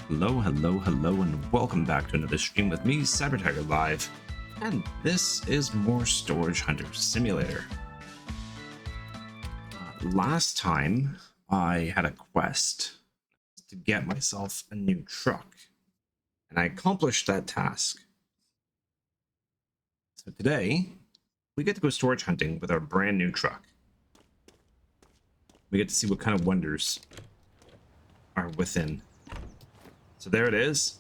Hello, hello, hello, and welcome back to another stream with me, CyberTiger Live. And this is more Storage Hunter Simulator. Last time, I had a quest to get myself a new truck, and I accomplished that task. So today, we get to go storage hunting with our brand new truck. We get to see what kind of wonders are within. So there it is.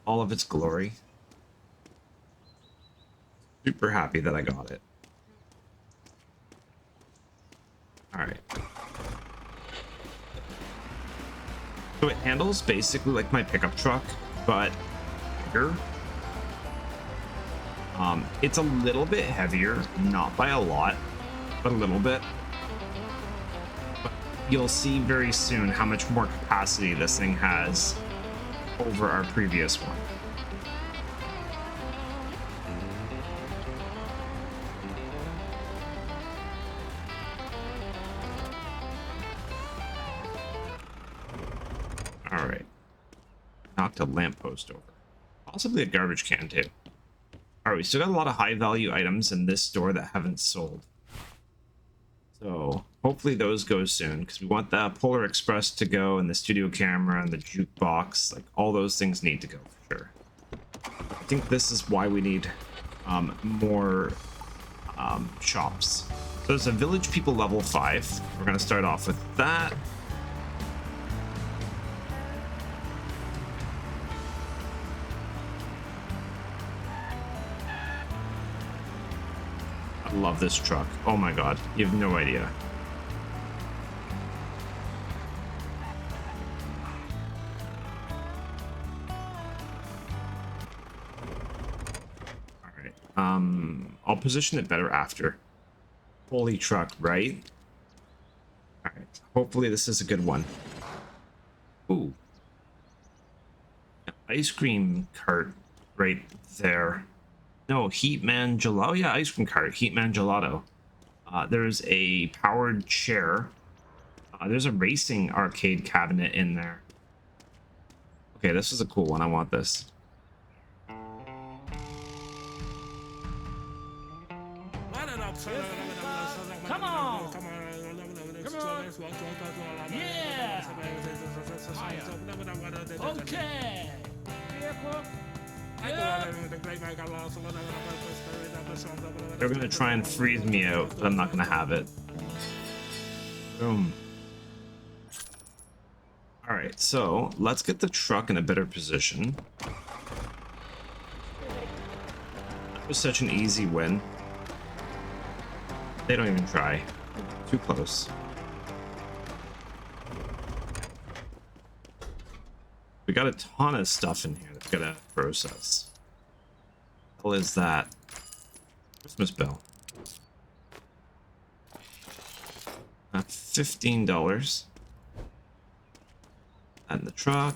All of its glory. Super happy that I got it. Alright. So it handles basically like my pickup truck, but bigger. It's a little bit heavier, not by a lot, but a little bit. But you'll see very soon how much more capacity this thing has over our previous one. All right. Knocked a lamppost over. Possibly a garbage can too. All right, we still got a lot of high value items in this store that haven't sold. So hopefully those go soon, because we want the Polar Express to go, and the studio camera and the jukebox. Like, all those things need to go for sure. I think this is why we need more shops. So there's a Village People level 5. We're going to start off with that. I love this truck. Oh my god, you have no idea. I'll position it better after. Holy truck, right? Alright, hopefully this is a good one. Ooh. An ice cream cart right there. No, Heatman Gelato. Yeah, ice cream cart. Heatman Gelato. There's a powered chair. There's a racing arcade cabinet in there. Okay, this is a cool one. I want this. Come on! Yeah! Okay! They're gonna try and freeze me out, but I'm not gonna have it. Boom. Alright, so let's get the truck in a better position. That was such an easy win. They don't even try. Too close. We got a ton of stuff in here that's gotta process. What the hell is that? Christmas bell. $15. And the truck.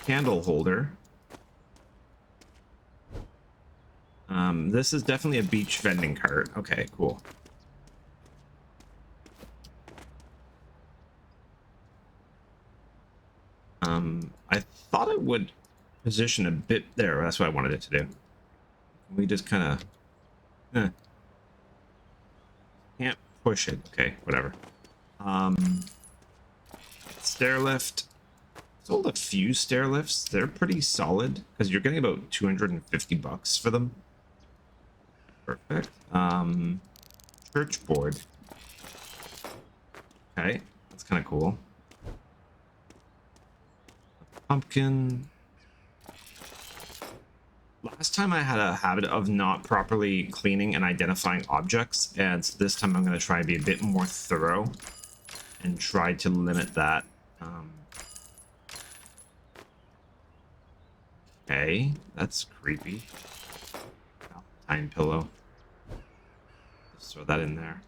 Candle holder. This is definitely a beach vending cart. Okay, cool. I thought it would position a bit there. That's what I wanted it to do. We just kind of can't push it. Okay, whatever. Stair lift. Sold a few stair lifts. They're pretty solid because you're getting about 250 bucks for them. Perfect. Church board. Okay, that's kind of cool. Pumpkin. Last time I had a habit of not properly cleaning and identifying objects, and so this time I'm going to try and be a bit more thorough and try to limit that. Okay, that's creepy. Time pillow. Just throw that in there.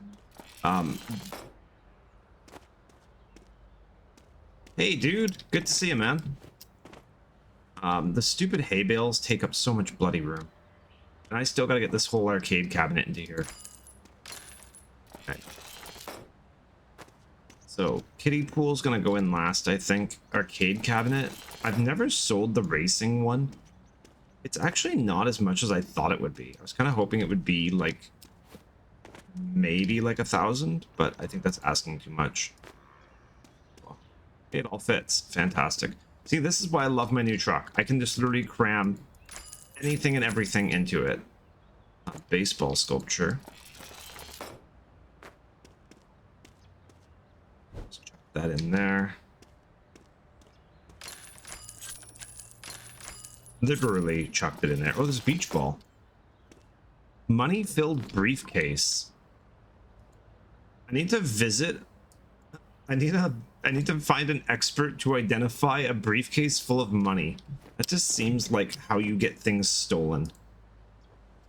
Hey, dude. Good to see you, man. The stupid hay bales take up so much bloody room. And I still gotta get this whole arcade cabinet into here. Okay. So kiddie pool's gonna go in last, I think. Arcade cabinet. I've never sold the racing one. It's actually not as much as I thought it would be. I was kind of hoping it would be like maybe like 1,000, but I think that's asking too much. Well, it all fits. Fantastic. See, this is why I love my new truck. I can just literally cram anything and everything into it. Baseball sculpture. Let's chuck that in there. Literally chucked it in there. Oh, there's a beach ball. Money-filled briefcase. I need to visit. I need to find an expert to identify a briefcase full of money. That just seems like how you get things stolen.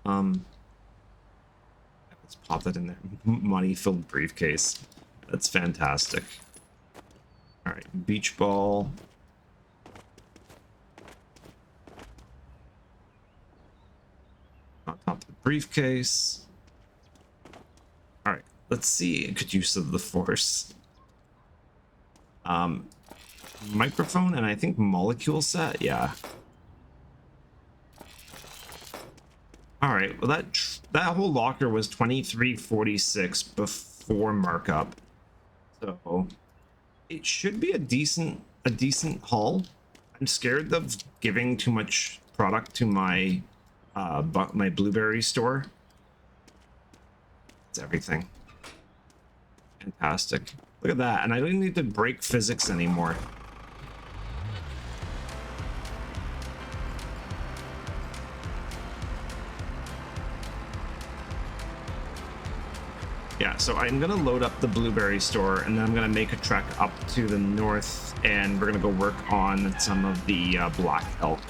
Let's pop that in there. Money-filled briefcase. That's fantastic. All right, beach ball. On top of the briefcase. All right, let's see a good use of the force. Microphone and I think molecule set. Yeah. All right. Well, that whole locker was 2346 before markup, so it should be a decent haul. I'm scared of giving too much product to my my blueberry store. It's everything. Fantastic. Look at that, and I don't need to break physics anymore. Yeah, so I'm gonna load up the blueberry store, and then I'm gonna make a trek up to the north, and we're gonna go work on some of the black elk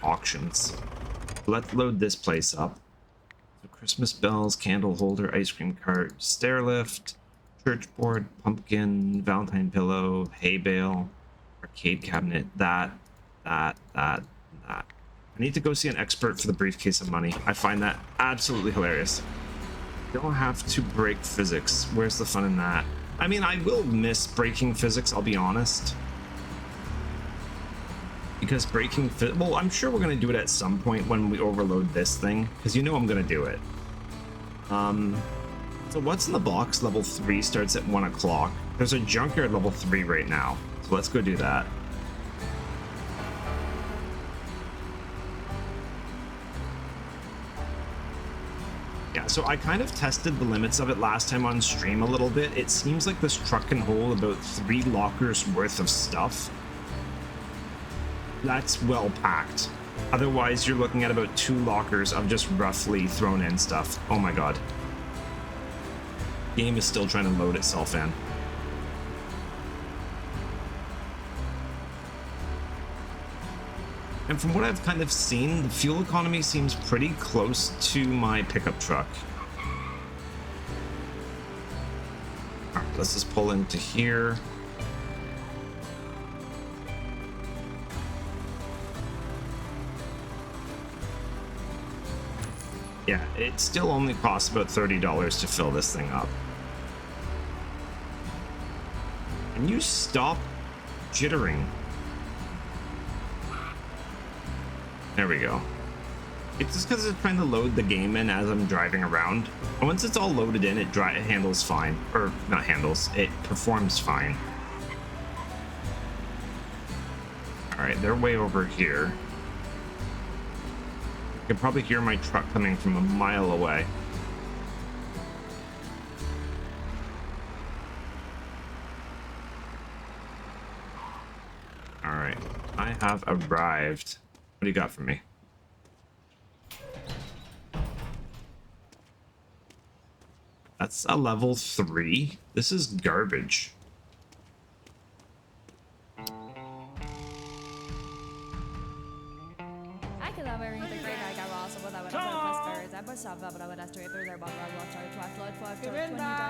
auctions. Let's load this place up. So Christmas bells, candle holder, ice cream cart, stair lift, church board, pumpkin, Valentine pillow, hay bale, arcade cabinet, that. I need to go see an expert for the briefcase of money. I find that absolutely hilarious. Don't have to break physics. Where's the fun in that? I mean, I will miss breaking physics, I'll be honest. Because breaking well, I'm sure we're going to do it at some point when we overload this thing, because you know I'm going to do it. So what's in the box? Level 3 starts at 1 o'clock. There's a junkyard level 3 right now, so let's go do that. Yeah, so I kind of tested the limits of it last time on stream a little bit. It seems like this truck can hold about 3 lockers worth of stuff. That's well packed. Otherwise, you're looking at about 2 lockers of just roughly thrown in stuff. Oh my god. Game is still trying to load itself in. And from what I've kind of seen, the fuel economy seems pretty close to my pickup truck. Alright, let's just pull into here. Yeah, it still only costs about $30 to fill this thing up. Can you stop jittering? There we go. It's just because it's trying to load the game in as I'm driving around. And once it's all loaded in, it handles fine. Or, not handles, it performs fine. Alright, they're way over here. You can probably hear my truck coming from a mile away. Alright, I have arrived. What do you got for me? That's a level 3. This is garbage.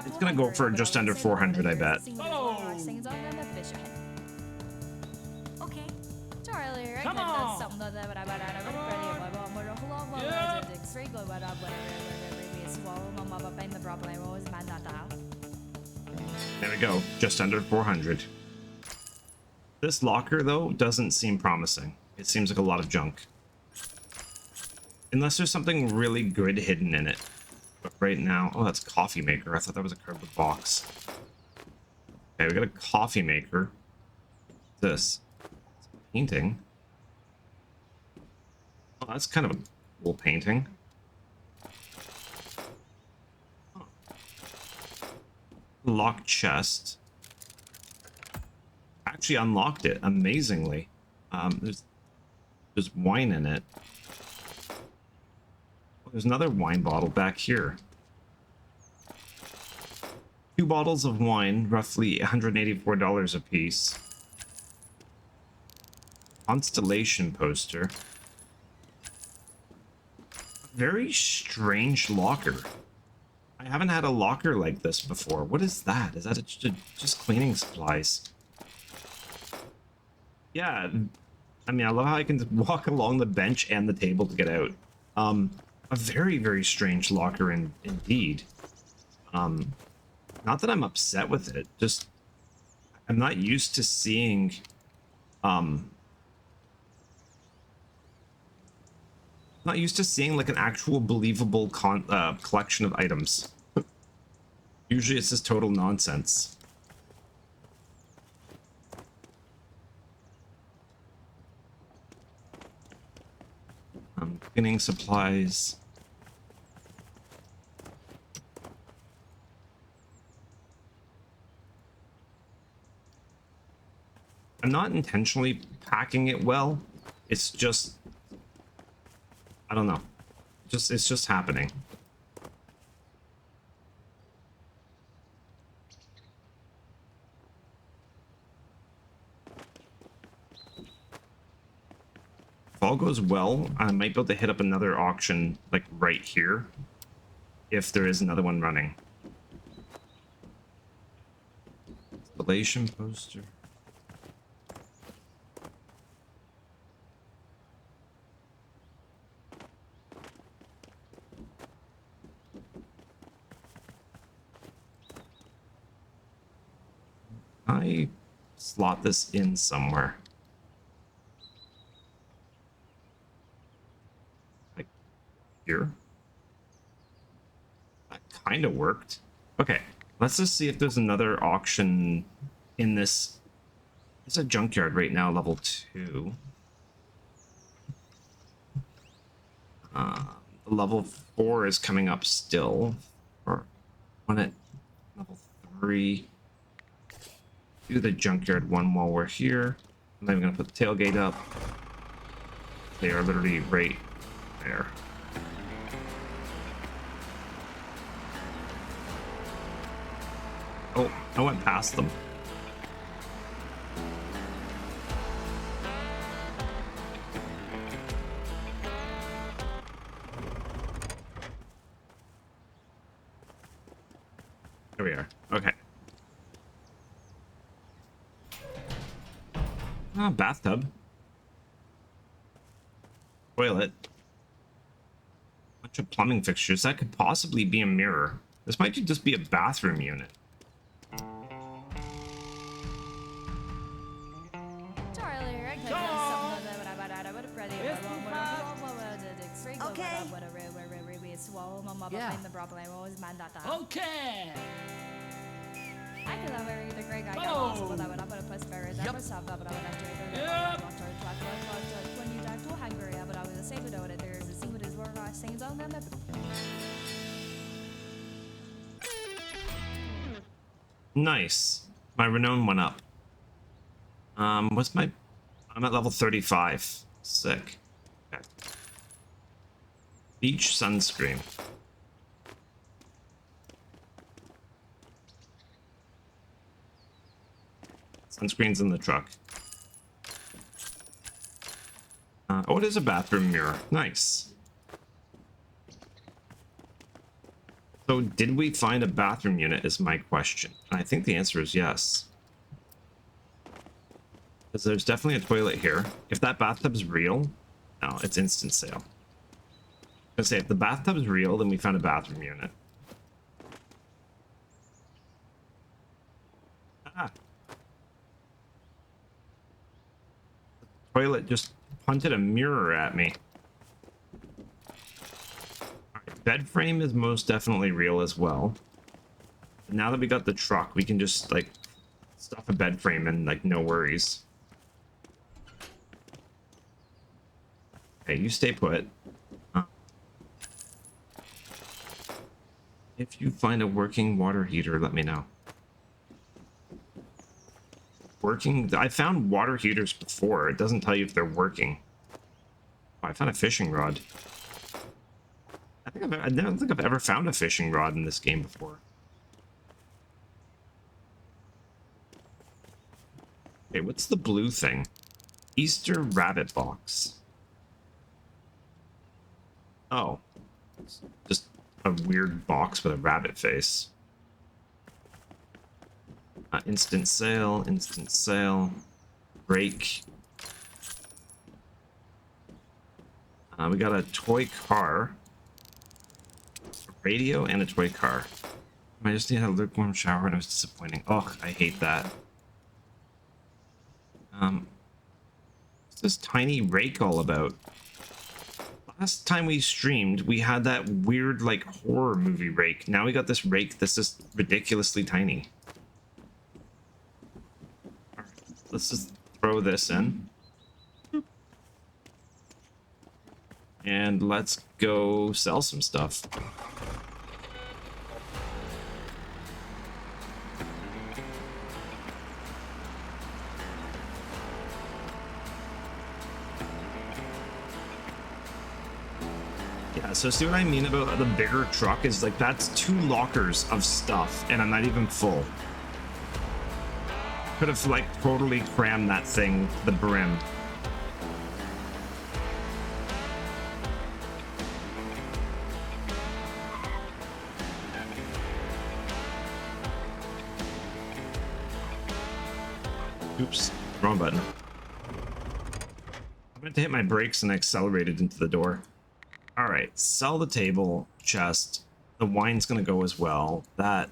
It's gonna go for just under 400, I bet. Oh. Come on. There we go, just under 400. This locker, though, doesn't seem promising. It seems like a lot of junk. Unless there's something really good hidden in it. But right now... Oh, that's coffee maker. I thought that was a cardboard box. Okay, we got a coffee maker. This. It's a painting. Oh, that's kind of a cool painting. Oh. Locked chest. Actually unlocked it, amazingly. There's wine in it. Oh, there's another wine bottle back here. 2 bottles of wine, roughly $184 a piece. Constellation poster. Very strange locker. I haven't had a locker like this before. What is that? Is that just cleaning supplies? Yeah, I mean, I love how I can walk along the bench and the table to get out. A very, very strange locker indeed. Not that I'm upset with it, just I'm not used to seeing not used to seeing like an actual believable collection of items. Usually it's just total nonsense. Cleaning supplies. I'm not intentionally packing it well. It's just, I don't know. It's just happening. If all goes well, I might be able to hit up another auction like right here, if there is another one running. Installation poster. I slot this in somewhere. Like here. That kind of worked. Okay, let's just see if there's another auction in this. There's a junkyard right now, level 2. The level 4 is coming up still. Or one at level 3. Do the junkyard one while we're here. I'm not even gonna put the tailgate up. They are literally right there. Oh, I went past them. There we are. Okay. Ah, bathtub. Toilet. Bunch of plumbing fixtures. That could possibly be a mirror. This might just be a bathroom unit. Yeah. Okay. Oh. Nice. My renown went up. What's my... I'm at level 35. Sick. Okay. Beach sunscreen. Sunscreen's in the truck. Oh, it is a bathroom mirror. Nice. So, did we find a bathroom unit is my question. And I think the answer is yes. Because there's definitely a toilet here. If that bathtub's real, no, it's instant sale. I was gonna say, if the bathtub's real, then we found a bathroom unit. toilet just punted a mirror at me. Alright, bed frame is most definitely real as well. Now that we got the truck, we can just like stuff a bed frame and like no worries. Okay, you stay put. If you find a working water heater, let me know. Working? I found water heaters before. It doesn't tell you if they're working. Oh, I found a fishing rod. I don't think I've ever found a fishing rod in this game before. Okay, what's the blue thing? Easter rabbit box. Oh. It's just a weird box with a rabbit face. Instant sale, break. We got a toy car, a radio, and a toy car. I just need a lukewarm shower and it was disappointing. Oh, I hate that. What's this tiny rake all about? Last time we streamed, we had that weird, like, horror movie rake. Now we got this rake that's just ridiculously tiny. Alright, let's just throw this in. And let's go sell some stuff. Yeah, so see what I mean about the bigger truck is like that's 2 lockers of stuff and I'm not even full. Could have like totally crammed that thing to the brim. Oops, wrong button. I meant to hit my brakes and accelerated into the door. All right, sell the table, chest. The wine's gonna go as well. That.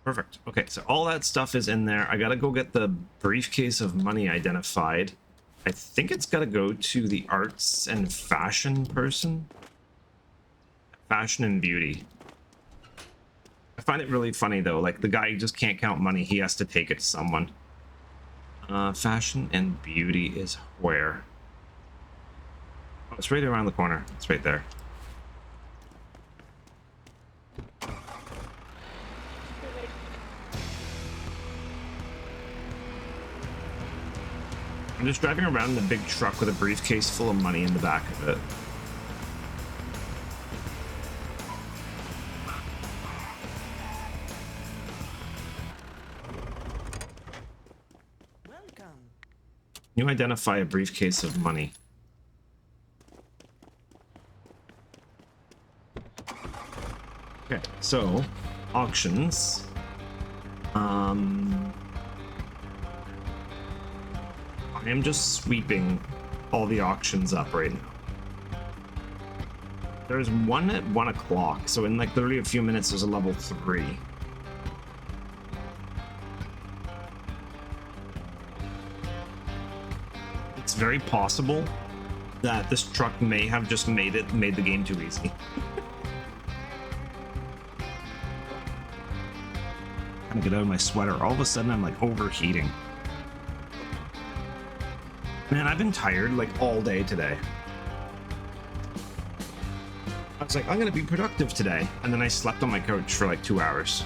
Perfect. Okay, so all that stuff is in there. I gotta go get the briefcase of money identified. I think it's gotta go to the arts and fashion person. Fashion and beauty. I find it really funny though, like the guy just can't count money, he has to take it to someone. Fashion and beauty is where? Oh, it's right around the corner. It's right there. I'm just driving around in a big truck with a briefcase full of money in the back of it. You identify a briefcase of money. Okay, so auctions. I am just sweeping all the auctions up right now. There's one at 1 o'clock, so in like literally a few minutes there's a level 3. It's very possible that this truck may have just made the game too easy. Trying to get out of my sweater. All of a sudden I'm like overheating. Man, I've been tired like all day today. I was like, I'm gonna be productive today, and then I slept on my couch for like 2 hours.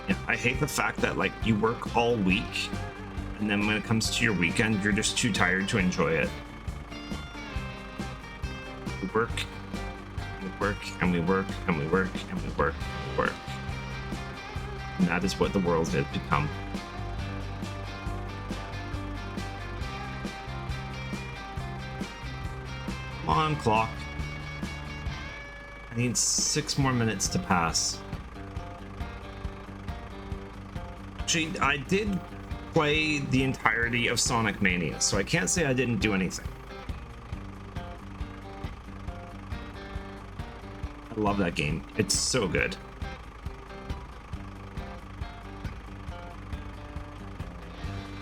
Yeah, I hate the fact that like you work all week and then when it comes to your weekend you're just too tired to enjoy it. We work, we work, and we work, and we work, and we work, and we work. And that is what the world has become. Come on, clock. I need 6 more minutes to pass. Actually, I did play the entirety of Sonic Mania, so I can't say I didn't do anything. I I love that game. It's so good.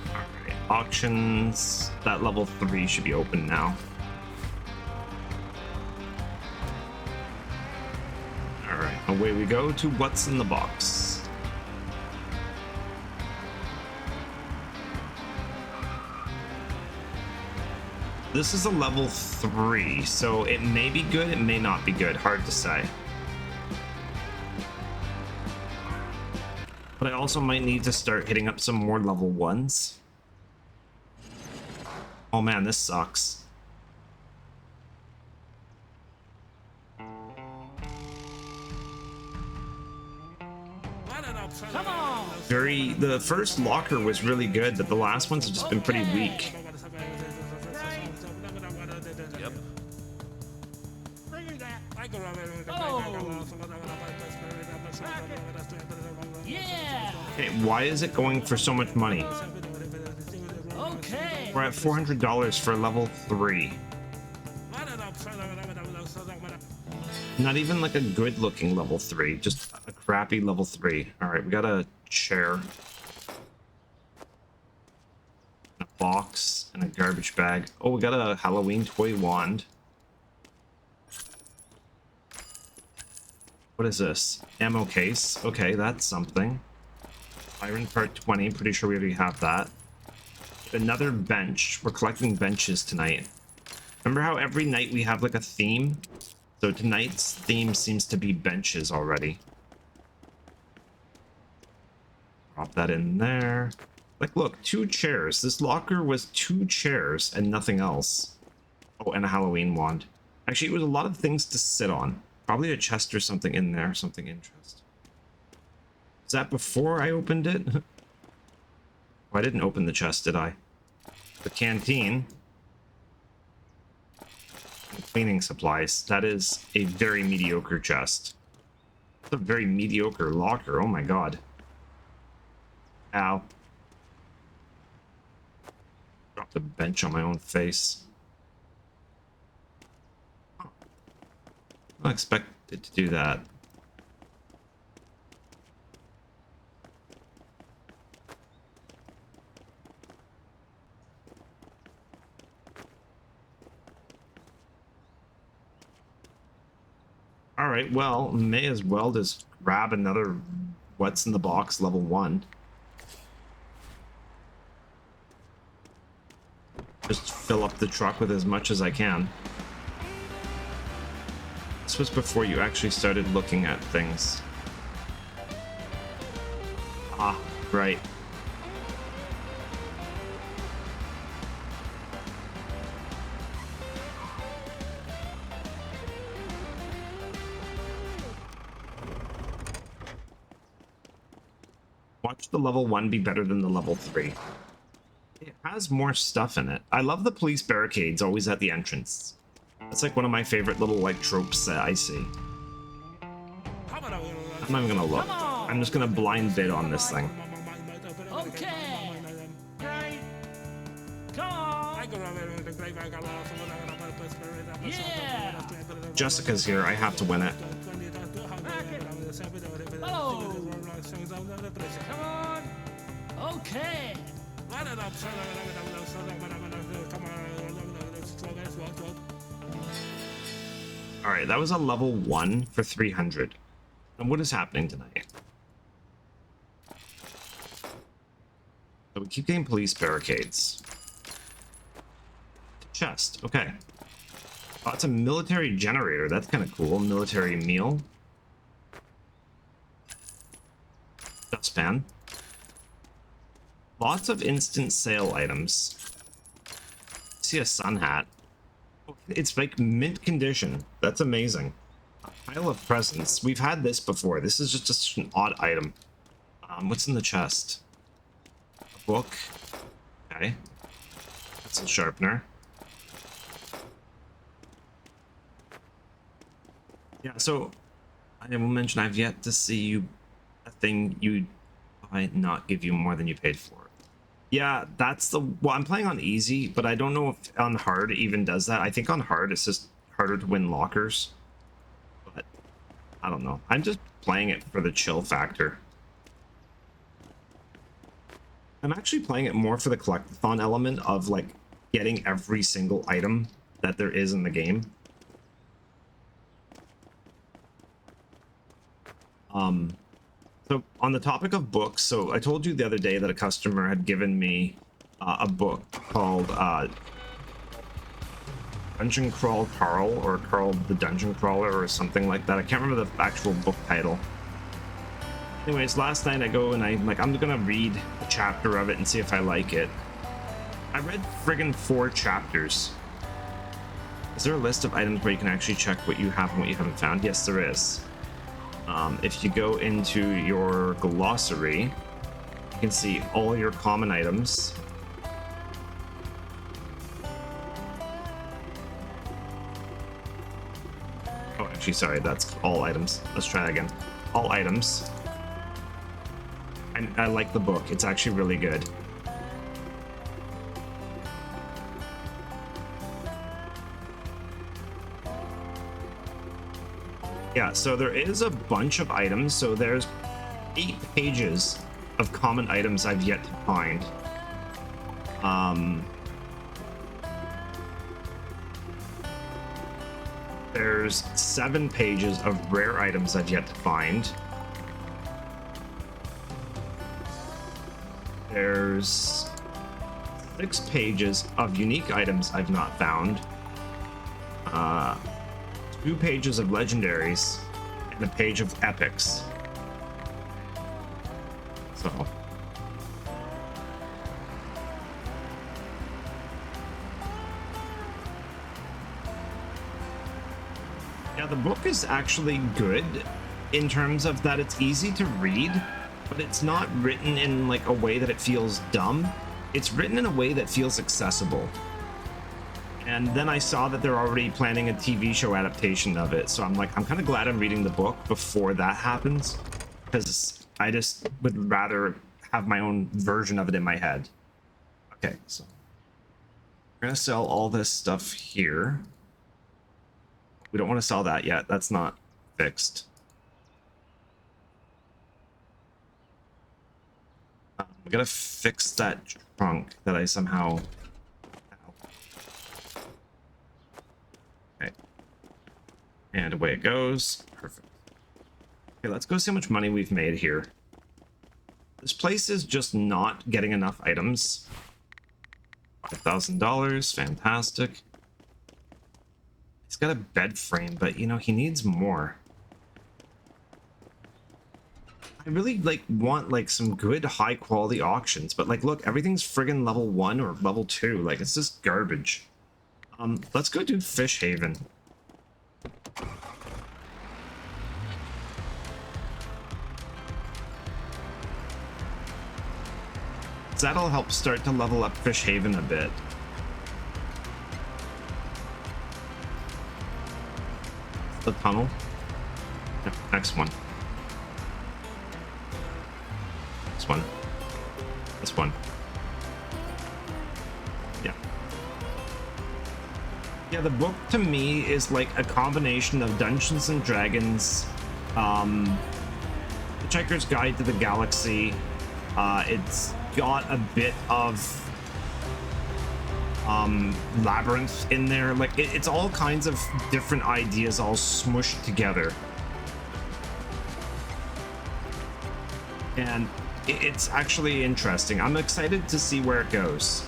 Alright, auctions. That level 3 should be open now. Alright, away we go to what's in the box. This is a level 3, so it may be good, it may not be good. Hard to say. But I also might need to start hitting up some more level 1s. Oh man, this sucks. Come on! The first locker was really good, but the last ones have just been pretty weak. Yep. Oh! Yeah! Okay, why is it going for so much money? Okay! We're at $400 for level 3. Not even like a good looking level 3, just a crappy level 3. Alright, we got a chair, a box, and a garbage bag. Oh, we got a Halloween toy wand. What is this? Ammo case. Okay, that's something. Iron part 20, pretty sure we already have that. Another bench. We're collecting benches tonight. Remember how every night we have like a theme? So tonight's theme seems to be benches already. Drop that in there. Like, look, 2 chairs. This locker was 2 chairs and nothing else. Oh, and a Halloween wand. Actually, it was a lot of things to sit on. Probably a chest or something in there, something interesting. Is that before I opened it? Oh, I didn't open the chest, did I? The canteen. And cleaning supplies. That is a very mediocre chest. It's a very mediocre locker. Oh my god. Ow. Dropped a bench on my own face. I expect it to do that. All right, well, may as well just grab another what's in the box level 1. Just fill up the truck with as much as I can. This was before you actually started looking at things. Ah, right. Watch the level 1 be better than the level 3. It has more stuff in it. I love the police barricades always at the entrance. It's like one of my favorite little like tropes that I see. I'm not even gonna look. I'm just gonna blind bid on this thing. Okay! Great! Come on! Yeah! Jessica's here. I have to win it. Oh! Come on! Okay! All right, that was a level 1 for 300. And what is happening tonight? So we keep getting police barricades. Chest. Okay. Oh, it's a military generator. That's kind of cool. Military meal. Dustpan. Lots of instant sale items. See a sun hat. It's like mint condition. That's amazing. A pile of presents. We've had this before. This is just an odd item. What's in the chest? A book. Okay. Pencil sharpener. Yeah, so I will mention I've yet to see you a thing you might not give you more than you paid for. Yeah, that's the well, I'm playing on easy, but I don't know if on hard it even does that. I think on hard it's just harder to win lockers. But I don't know. I'm just playing it for the chill factor. I'm actually playing it more for the collectathon element of like getting every single item that there is in the game. So on the topic of books, so I told you the other day that a customer had given me a book called Dungeon Crawl Carl, or Carl the Dungeon Crawler, or something like that. I can't remember the actual book title. Anyways, last night I go and I'm gonna read a chapter of it and see if I like it. I read friggin' 4 chapters. Is there a list of items where you can actually check what you have and what you haven't found? Yes, there is. If you go into your glossary, you can see all your common items. Oh, actually, sorry, that's all items. Let's try that again. All items. I like the book. It's actually really good. Yeah, so there is a bunch of items. So there's 8 pages of common items I've yet to find. There's 7 pages of rare items I've yet to find. There's 6 pages of unique items I've not found. 2 pages of legendaries and a page of epics. So yeah, the book is actually good in terms of that it's easy to read, but it's not written in like a way that it feels dumb. It's written in a way that feels accessible. And then I saw that they're already planning a TV show adaptation of it, so I'm kind of glad I'm reading the book before that happens, because I just would rather have my own version of it in my head. Okay, so we're gonna sell all this stuff here. We don't want to sell that yet. That's not fixed. We gotta fix that trunk that I somehow... Okay. And away it goes. Perfect. Okay, let's go see how much money we've made here. This place is just not getting enough items. $5,000. Fantastic. He's got a bed frame, but you know, he needs more. I really want some good high quality auctions, but look, everything's friggin' level 1 or level 2. It's just garbage. Let's go do Fish Haven. That'll help start to level up Fish Haven a bit. The tunnel. Yep, next one. This one. This one. Yeah. Yeah, the book to me is like a combination of Dungeons and Dragons, The Hitchhiker's Guide to the Galaxy. It's got a bit of Labyrinth in there. It's all kinds of different ideas all smushed together, and it's actually interesting. I'm excited to see where it goes.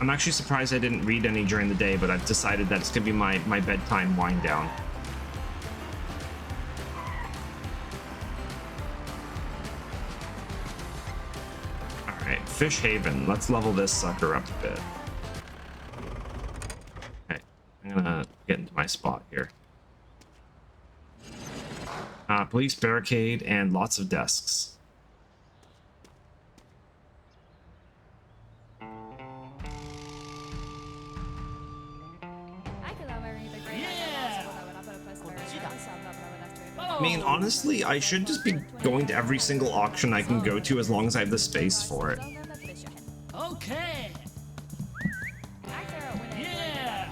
I'm actually surprised I didn't read any during the day, but I've decided that it's gonna be my bedtime wind down. Alright, Fish Haven. Let's level this sucker up a bit. Okay, I'm gonna get into my spot here. Police barricade and lots of desks. I mean, honestly, I should just be going to every single auction I can go to as long as I have the space for it. Okay. Yeah.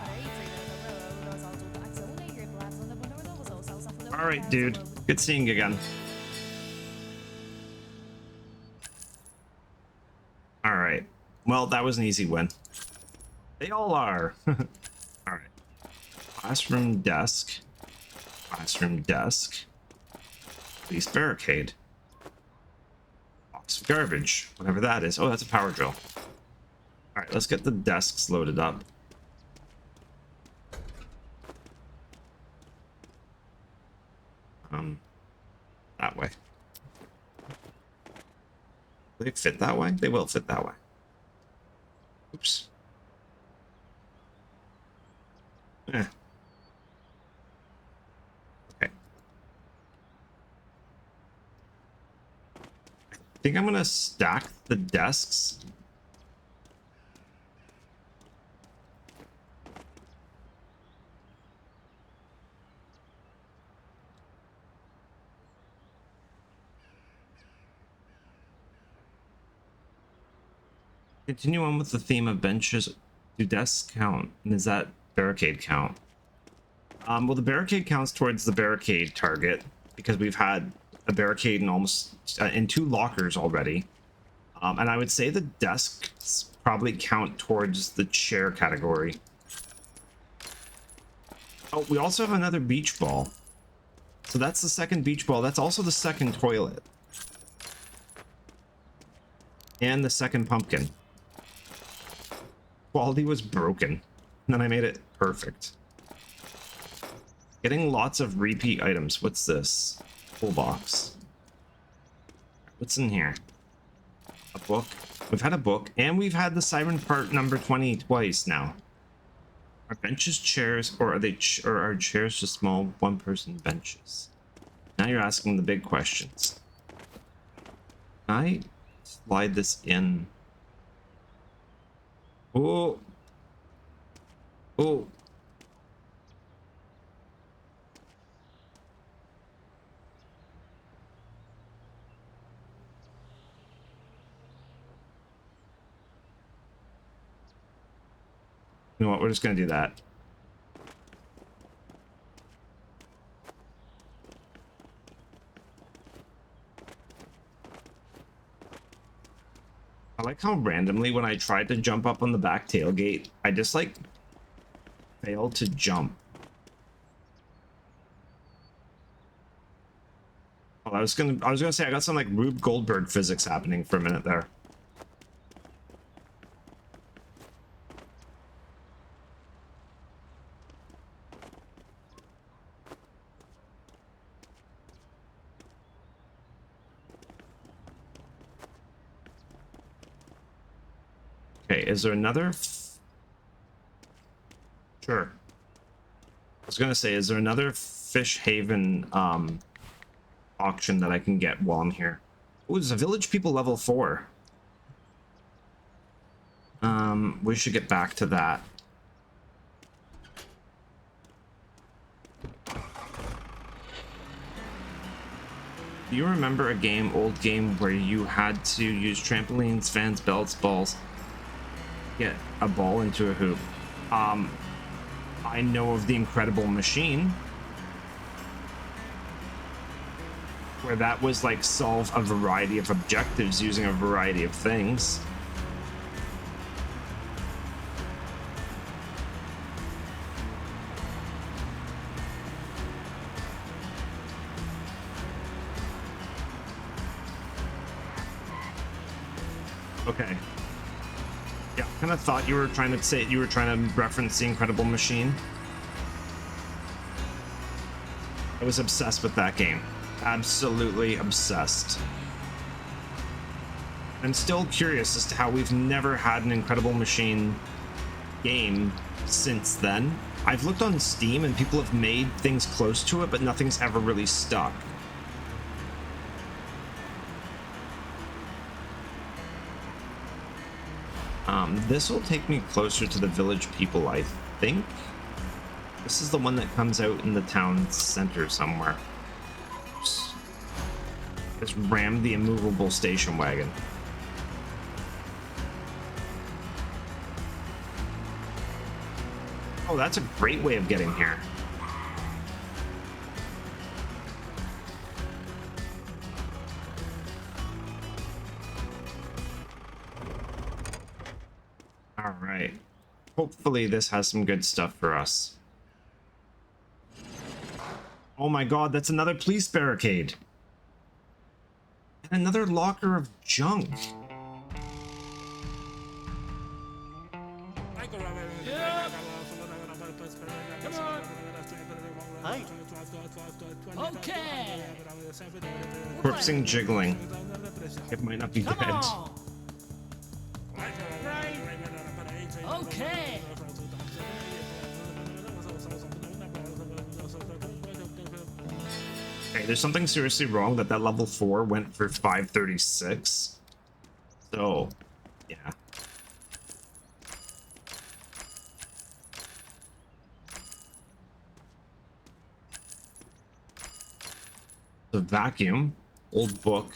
All right, dude. Good seeing you again. All right. Well, that was an easy win. They all are. All right. Classroom desk. Classroom desk. Police barricade. Box of garbage. Whatever that is. Oh, that's a power drill. All right, let's get the desks loaded up. That way. Will they fit that way? They will fit that way. Oops. Eh. Okay. I think I'm gonna stack the desks. Continue on with the theme of benches. Do desks count? And is that barricade count? Well, the barricade counts towards the barricade target because we've had a barricade in almost in 2 lockers already. And I would say the desks probably count towards the chair category. Oh, we also have another beach ball. So that's the second beach ball. That's also the second toilet. And the second pumpkin. Quality was broken. And then I made it perfect. Getting lots of repeat items. What's this? Toolbox. What's in here? A book. We've had a book. And we've had the siren part number 20 twice now. Are benches chairs, or are they or are chairs just small one-person benches? Now you're asking the big questions. Can I slide this in? Oh. Oh. You know what? We're just gonna do that. I like how randomly when I tried to jump up on the back tailgate, I just like failed to jump. Oh, I was gonna say I got some like Rube Goldberg physics happening for a minute there. Okay, is there another? Sure. I was gonna say, is there another Fish Haven auction that I can get while I'm here? Oh, there's a Village People level 4. We should get back to that. Do you remember a old game, where you had to use trampolines, fans, belts, balls, get a ball into a hoop? I know of the Incredible Machine, where that was like solve a variety of objectives using a variety of things. Okay. Yeah, I kind of thought you were trying to reference the Incredible Machine. I was obsessed with that game. Absolutely obsessed. I'm still curious as to how we've never had an Incredible Machine game since then. I've looked on Steam and people have made things close to it, but nothing's ever really stuck. This will take me closer to the Village People, I think. This is the one that comes out in the town center somewhere. Just ram the immovable station wagon. Oh, that's a great way of getting here. All right. Hopefully this has some good stuff for us. Oh my god, that's another police barricade. And another locker of junk. Yep. Come on. Hi. Okay. Corpsing jiggling. It might not be Come dead. on. Okay. Okay, there's something seriously wrong that level 4 went for 536. So, yeah. The vacuum, old book.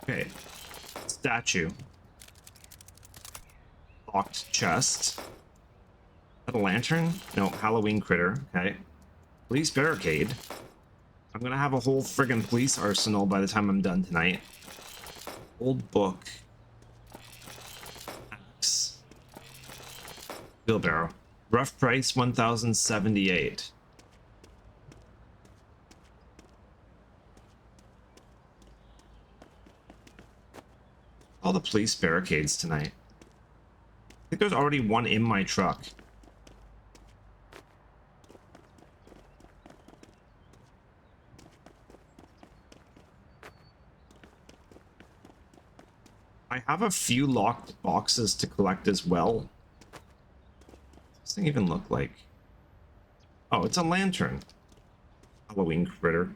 Okay, statue. Locked chest. A lantern? No, Halloween critter. Okay. Police barricade. I'm gonna have a whole friggin' police arsenal by the time I'm done tonight. Old book. Axe. Wheelbarrow. Rough price 1078. All the police barricades tonight. I think there's already one in my truck. I have a few locked boxes to collect as well. What does this thing even look like? Oh, it's a lantern. Halloween critter.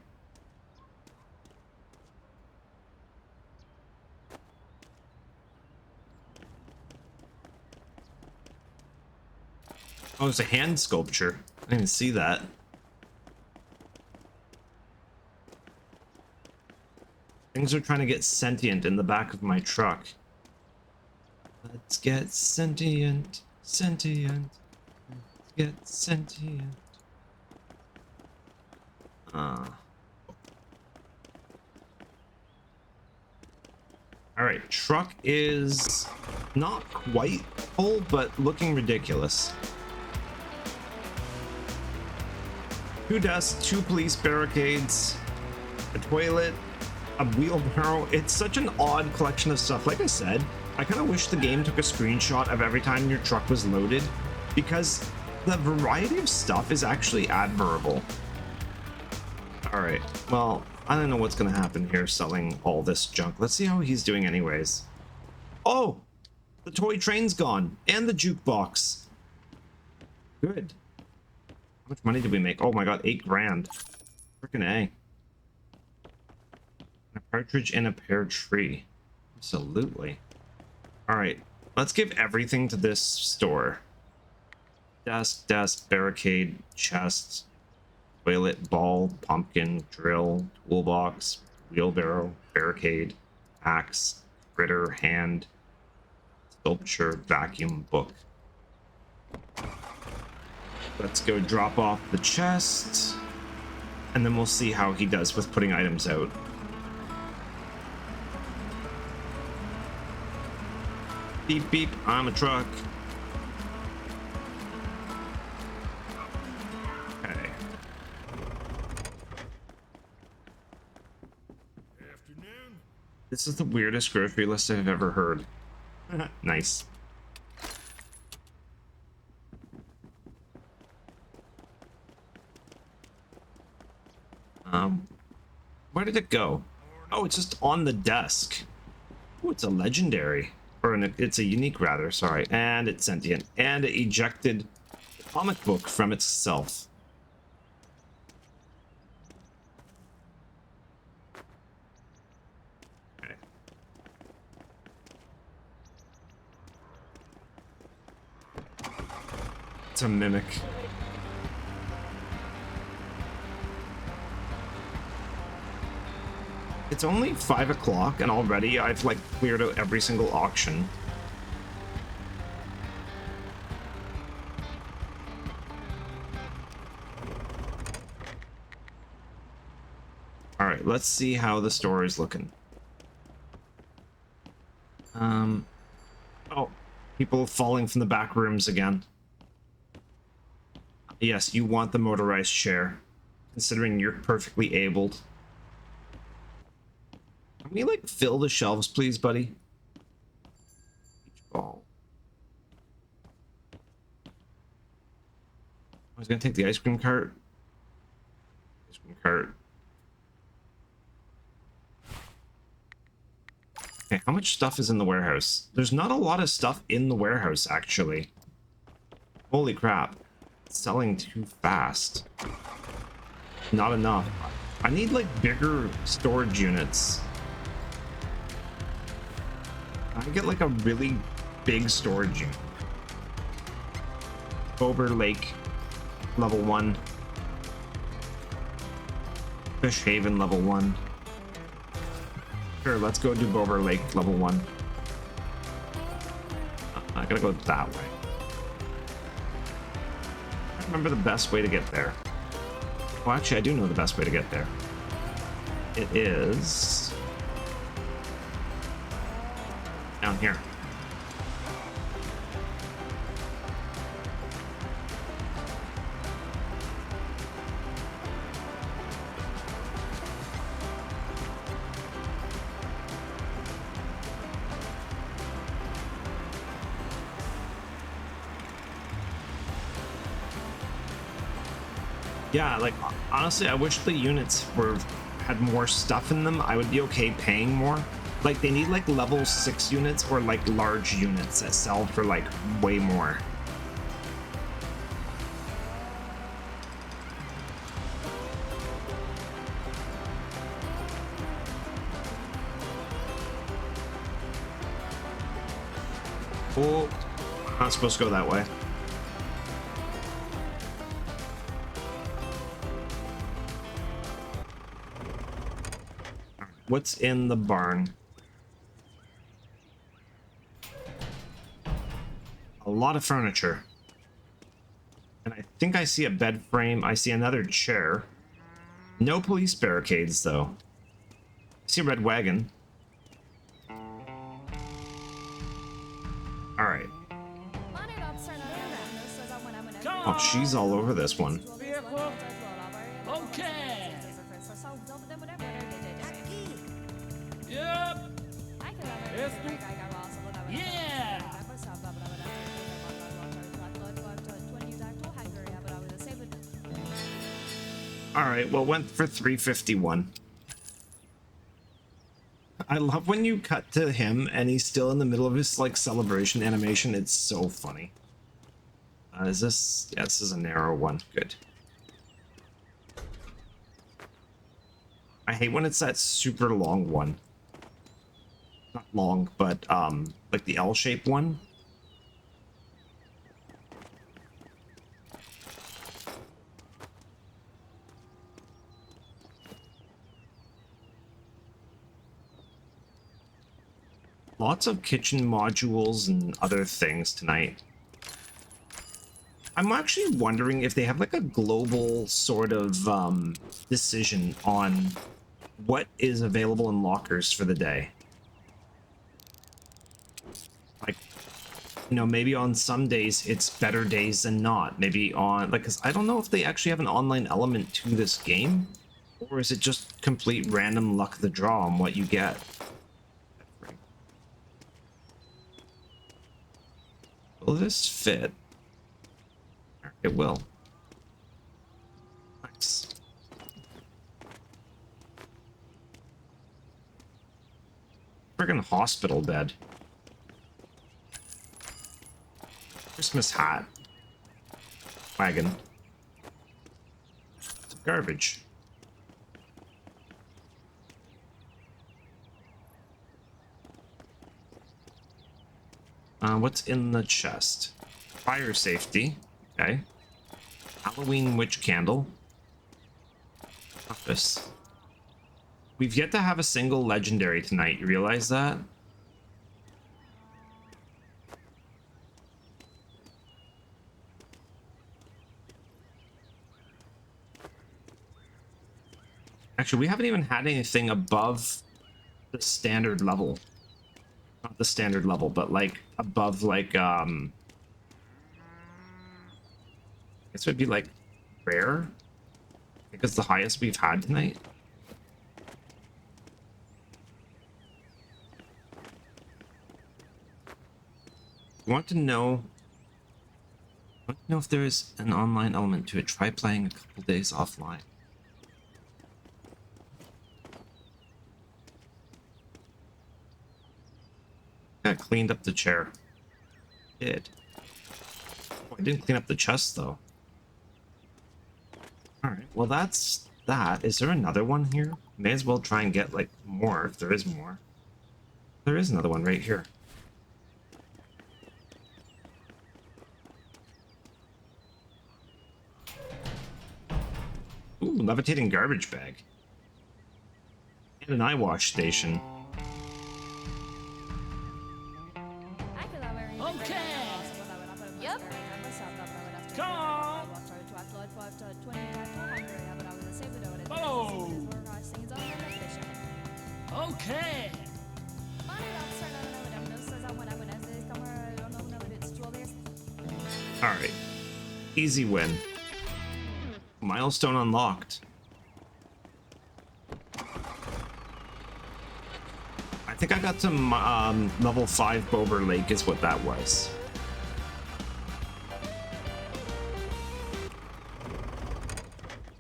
Oh, it's a hand sculpture. I didn't even see that. Things are trying to get sentient in the back of my truck. Let's get sentient, sentient. Let's get sentient. Alright, truck is not quite full, but looking ridiculous. 2 desks, 2 police barricades, a toilet, a wheelbarrow. It's such an odd collection of stuff. Like I said, I kind of wish the game took a screenshot of every time your truck was loaded, because the variety of stuff is actually admirable. Alright, well, I don't know what's gonna happen here selling all this junk. Let's see how he's doing anyways. Oh! The toy train's gone, and the jukebox. Good. How much money did we make? Oh my god, 8 grand. Frickin' A. A partridge in a pear tree. Absolutely. Alright, let's give everything to this store. Desk, barricade, chest, toilet, ball, pumpkin, drill, toolbox, wheelbarrow, barricade, axe, critter, hand, sculpture, vacuum, book. Let's go drop off the chest, and then we'll see how he does with putting items out. Beep beep, I'm a truck. Okay. Afternoon. This is the weirdest grocery list I've ever heard. Nice. Where did it go? Oh, it's just on the desk. Oh, it's a legendary. It's a unique rather, sorry. And it's sentient. And it ejected the comic book from itself. Okay. It's a mimic. It's only 5 o'clock and already I've like cleared out every single auction. Alright, let's see how the store is looking. Oh, people falling from the back rooms again. Yes, you want the motorized chair, considering you're perfectly abled. Can we, like, fill the shelves, please, buddy? Beach ball. I was gonna take the ice cream cart. Ice cream cart. Okay, how much stuff is in the warehouse? There's not a lot of stuff in the warehouse, actually. Holy crap. It's selling too fast. Not enough. I need, like, bigger storage units. I get, like, a really big storage unit. Bober Lake, level 1. Fish Haven, level 1. Sure, let's go do Bober Lake, level 1. I gotta go that way. I remember the best way to get there. Well, actually, I do know the best way to get there. It is down here. Yeah, like, honestly, I wish the units had more stuff in them. I would be okay paying more. Like, they need, like, level 6 units or, like, large units that sell for, like, way more. Oh, not supposed to go that way. What's in the barn? A lot of furniture. And I think I see a bed frame. I see another chair. No police barricades, though. I see a red wagon. Alright. Oh, she's all over this one. Vehicle. Okay. Yep. Yeah. Alright, well, went for 351. I love when you cut to him and he's still in the middle of his, like, celebration animation. It's so funny. Is this... Yeah, this is a narrow one. Good. I hate when it's that super long one. Not long, but, like the L-shaped one. Lots of kitchen modules and other things tonight. I'm actually wondering if they have, like, a global sort of decision on what is available in lockers for the day. Like, you know, maybe on some days it's better days than not. Maybe on, like, because I don't know if they actually have an online element to this game, or is it just complete random luck of the draw on what you get. Will this fit? It will. Nice. Friggin' hospital bed. Christmas hat. Wagon. It's garbage. What's in the chest? Fire safety. Okay. Halloween witch candle. Office. We've yet to have a single legendary tonight. You realize that? Actually, we haven't even had anything above the standard level. Not the standard level, but like above like I guess it would be like rare. I think it's the highest we've had tonight. I want to know if there is an online element to it. Try playing a couple days offline. I cleaned up the chair. Did. Oh, I didn't clean up the chest though. Alright, well that's that. Is there another one here? May as well try and get like more if there is more. There is another one right here. Ooh, levitating garbage bag. And an eye wash station. Okay. Yep. Come on. Follow. Okay. Alright. Easy win. Milestone unlocked. I think I got to level 5 Bober Lake is what that was.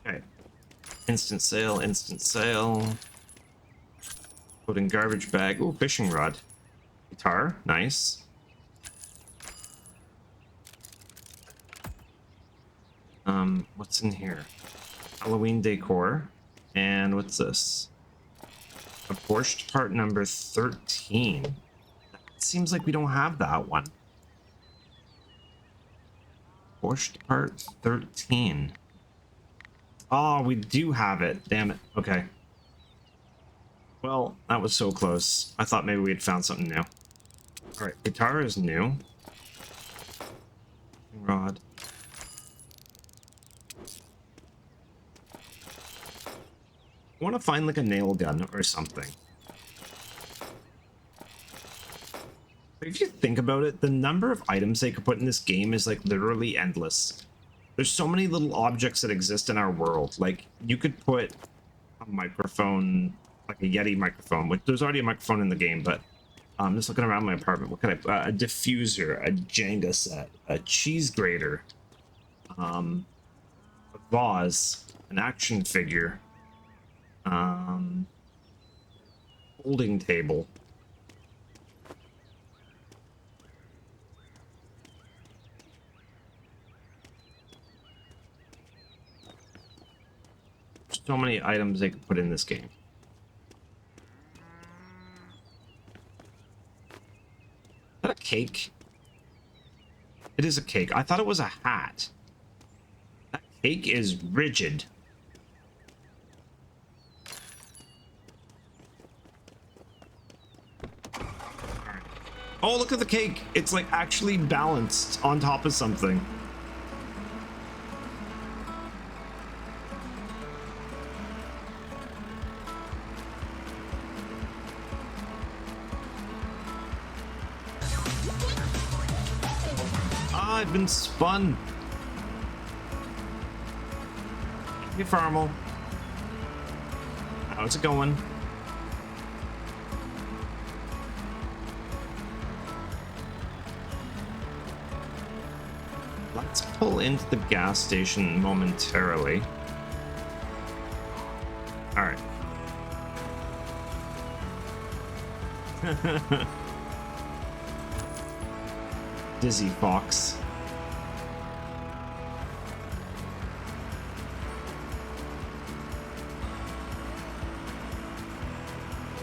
Okay. Instant sale, instant sale. Put in garbage bag. Ooh, fishing rod. Guitar, nice. What's in here? Halloween decor. And what's this? A Porsche part number 13. It seems like we don't have that one. Porsche part 13. Oh, we do have it. Damn it. Okay. Well, that was so close. I thought maybe we had found something new. Alright, guitar is new. Rod. I want to find like a nail gun or something. If you think about it, the number of items they could put in this game is like literally endless. There's so many little objects that exist in our world. Like you could put a microphone, like a Yeti microphone, which there's already a microphone in the game, but I'm just looking around my apartment. What could I, a diffuser, a Jenga set, a cheese grater, a vase, an action figure, folding table. So many items they could put in this game. Is that a cake? It is a cake. I thought it was a hat. That cake is rigid. Oh, look at the cake. It's like actually balanced on top of something. Ah, I've been spun. Hey, Farmel. How's it going? Let's pull into the gas station momentarily. All right. Dizzy Fox.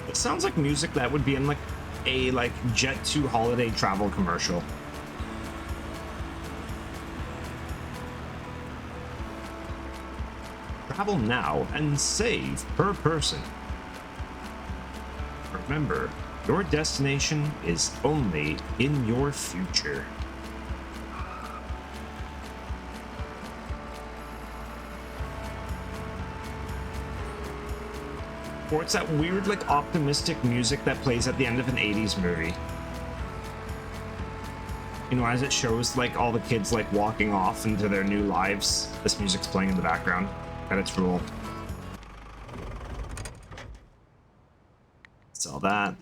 It sounds like music that would be in like a Jet 2 holiday travel commercial. Travel now and save per person. Remember, your destination is only in your future. Or it's that weird, like, optimistic music that plays at the end of an 80s movie. You know, as it shows like all the kids like walking off into their new lives, this music's playing in the background. Credits roll. Sell that.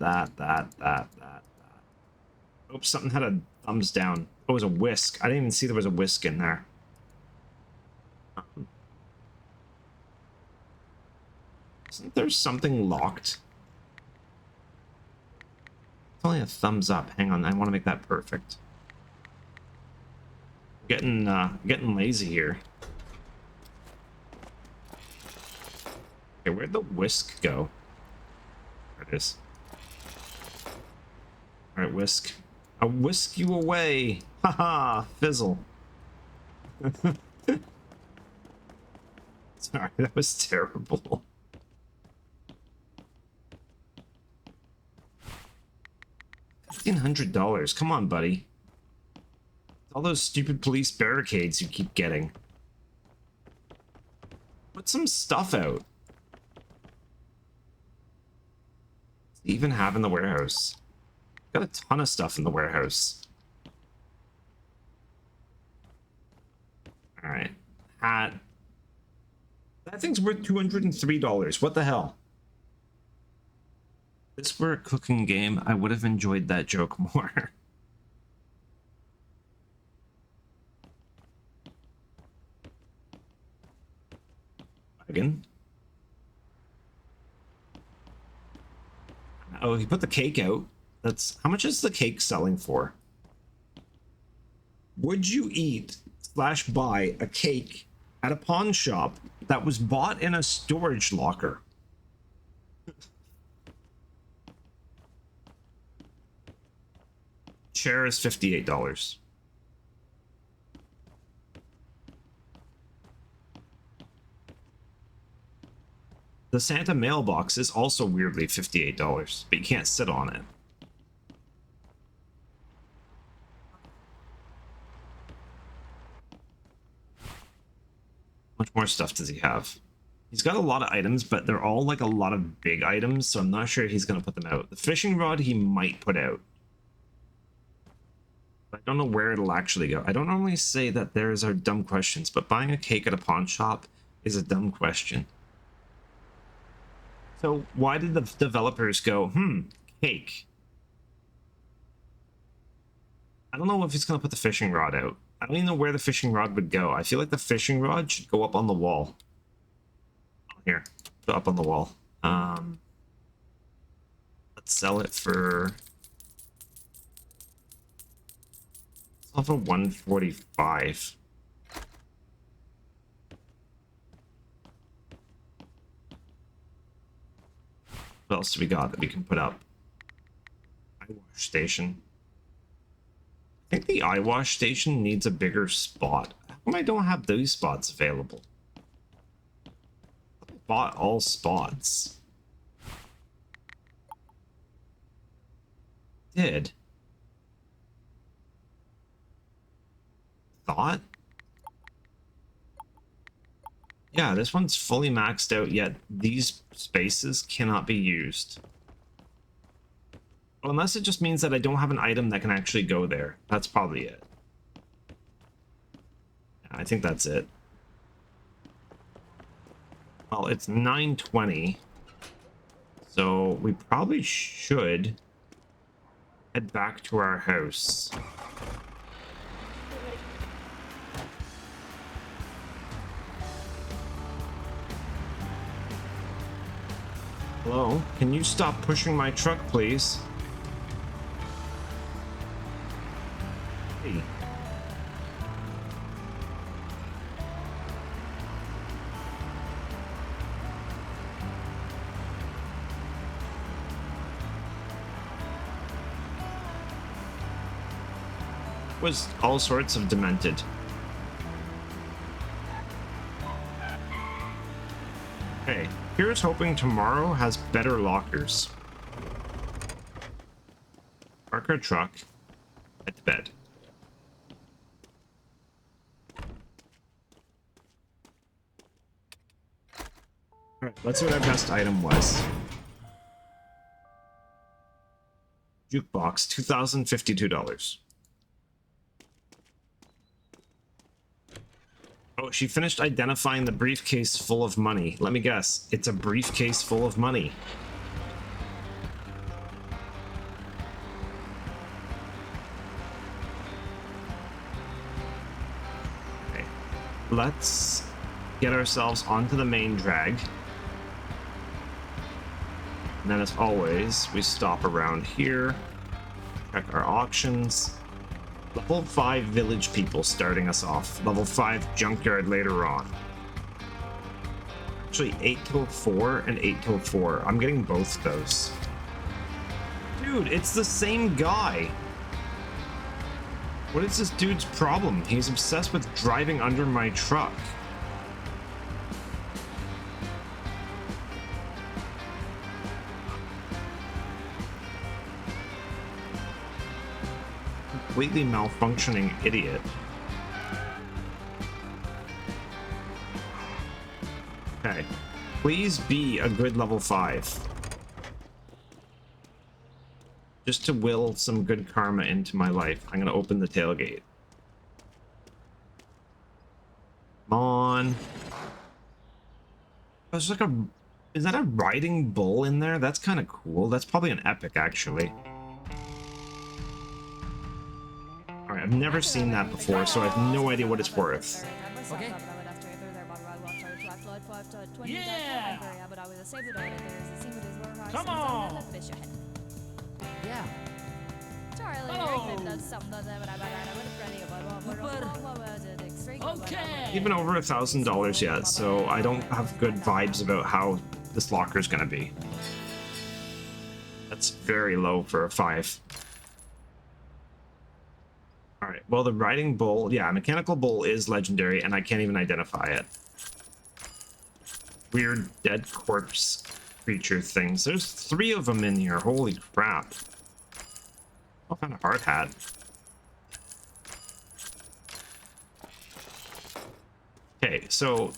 Oops, something had a thumbs down. Oh, it was a whisk. I didn't even see there was a whisk in there. Isn't there something locked? It's only a thumbs up. Hang on, I want to make that perfect. Getting lazy here. Okay, where'd the whisk go? There it is. Alright, whisk. I'll whisk you away! Haha! Fizzle. Sorry, that was terrible. $1,500. Come on, buddy. All those stupid police barricades you keep getting. Put some stuff out. What do you even have in the warehouse? Got a ton of stuff in the warehouse. Alright. Hat. That thing's worth $203. What the hell? If this were a cooking game, I would have enjoyed that joke more. Again. Oh, he put the cake out. That's how much is the cake selling for? Would you eat / buy a cake at a pawn shop that was bought in a storage locker? Chair is $58. The Santa mailbox is also weirdly $58, but you can't sit on it. How much more stuff does he have? He's got a lot of items, but they're all like a lot of big items, so I'm not sure he's going to put them out. The fishing rod he might put out. I don't know where it'll actually go. I don't normally say that there's our dumb questions, but buying a cake at a pawn shop is a dumb question. So why did the developers go, cake? I don't know if he's going to put the fishing rod out. I don't even know where the fishing rod would go. I feel like the fishing rod should go up on the wall. Here, go up on the wall. Let's sell it for... Let's sell for $145. What else do we got that we can put up? Eye wash station. I think the eye wash station needs a bigger spot. How come I don't have those spots available? I bought all spots. Did. Thought? Yeah, this one's fully maxed out, yet these spaces cannot be used. Well, unless it just means that I don't have an item that can actually go there. That's probably it. Yeah, I think that's it. Well, it's 9:20. So we probably should head back to our house. Hello? Can you stop pushing my truck, please? Hey. Was all sorts of demented. Hey. Here's hoping tomorrow has better lockers. Park our truck. Head to bed. Alright, let's see what our best item was. Jukebox, $2,052. she finished identifying the briefcase full of money. Let me guess. It's a briefcase full of money. Okay. Let's get ourselves onto the main drag. And then as always, we stop around here. Check our auctions. Level 5 village people starting us off. Level 5 junkyard later on. Actually, 8 till 4 and 8 till 4. I'm getting both those. Dude, it's the same guy. What is this dude's problem? He's obsessed with driving under my truck. Completely malfunctioning idiot. Okay. Please be a good level 5. Just to will some good karma into my life, I'm gonna open the tailgate. Come on. There's like a... Is that a riding bull in there? That's kind of cool. That's probably an epic, actually. Alright, I've never seen that before, so I have no idea what it's worth. Okay. Yeah! Come on! Yeah. Okay! Even over $1,000 yet, so I don't have good vibes about how this locker is gonna be. That's very low for a 5. Alright, well the riding bull, yeah, mechanical bull is legendary and I can't even identify it. Weird dead corpse creature things. There's 3 of them in here, holy crap. What kind of hard hat? Okay, so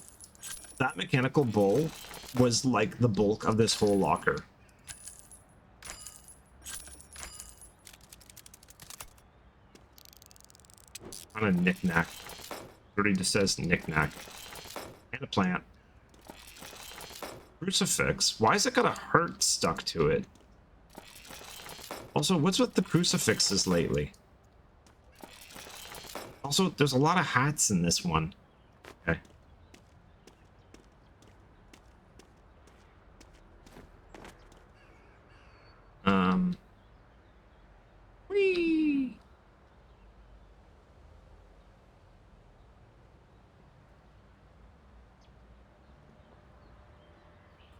that mechanical bull was like the bulk of this whole locker. On a knick-knack. Already just says knick-knack. And a plant. Crucifix? Why has it got a heart stuck to it? Also, what's with the crucifixes lately? Also, there's a lot of hats in this one. Okay. Whee!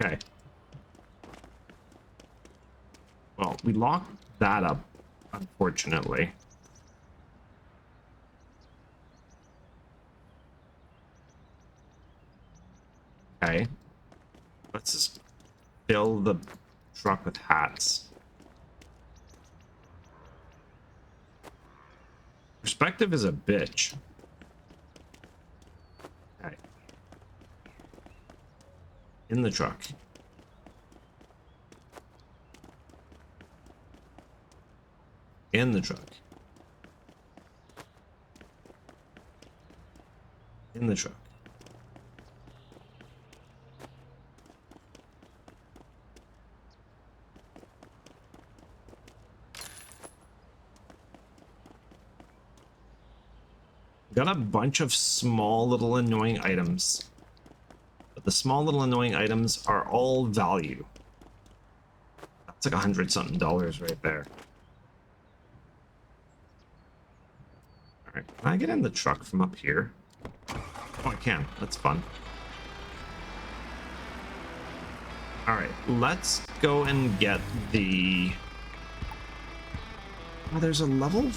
Okay. Well, we locked that up, unfortunately. Okay. Let's just fill the truck with hats. Perspective is a bitch. Okay. In the truck. In the truck. In the truck. Got a bunch of small little annoying items. But the small little annoying items are all value. That's like $100-something right there. Alright, can I get in the truck from up here? Oh, I can. That's fun. Alright, let's go and get the... Oh, there's a level